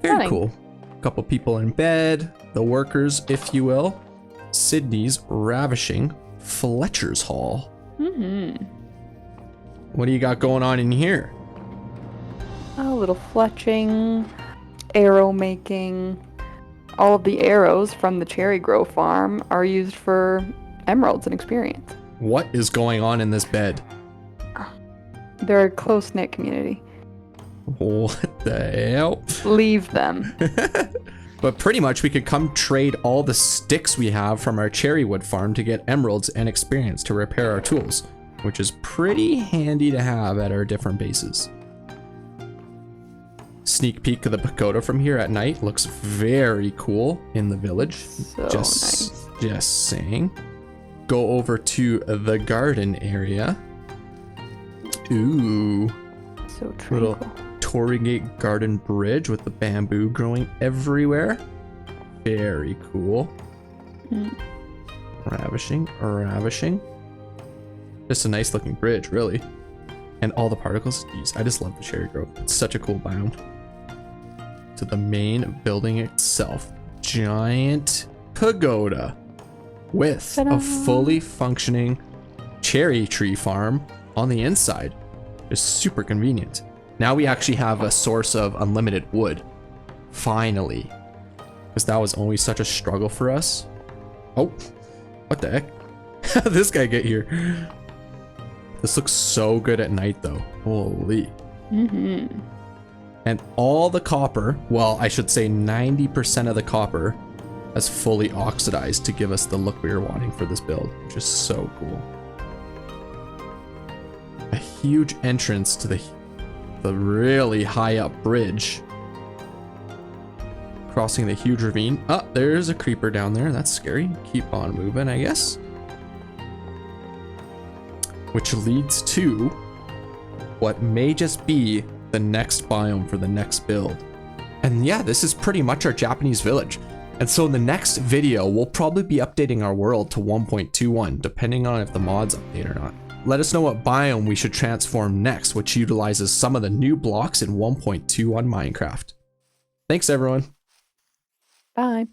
Very cool. Couple people in bed, the workers, if you will. Sydney's ravishing Fletcher's Hall. What do you got going on in here? A little fletching, arrow making. All of the arrows from the Cherry Grove farm are used for emeralds and experience. What is going on in this bed? They're a close-knit community. What the hell? Leave them. But pretty much we could come trade all the sticks we have from our cherry wood farm to get emeralds and experience to repair our tools. which is pretty handy to have at our different bases. Sneak peek of the pagoda from here at night looks very cool in the village. So just nice. just saying. Go over to the garden area. Ooh, So little tranquil. Torii Gate garden bridge with the bamboo growing everywhere. Very cool. Ravishing, ravishing. Just a nice looking bridge, really. And all the particles. Jeez, I just love the cherry grove. It's such a cool biome. To the main building itself. Giant pagoda with Ta-da. a fully functioning cherry tree farm on the inside. It's super convenient. Now we actually have a source of unlimited wood. Finally. Because that was always such a struggle for us. Oh, what the heck? How did this guy get here? This looks so good at night though. Holy. And all the copper, well, I should say 90% of the copper has fully oxidized to give us the look we were wanting for this build, which is so cool. A huge entrance to the really high up bridge. Crossing the huge ravine. Oh, there's a creeper down there. That's scary. Keep on moving, I guess. Which leads to what may just be the next biome for the next build. And yeah, this is pretty much our Japanese village. And so in the next video, we'll probably be updating our world to 1.21, depending on if the mods update or not. Let us know what biome we should transform next, which utilizes some of the new blocks in 1.21 Minecraft. Thanks, everyone. Bye.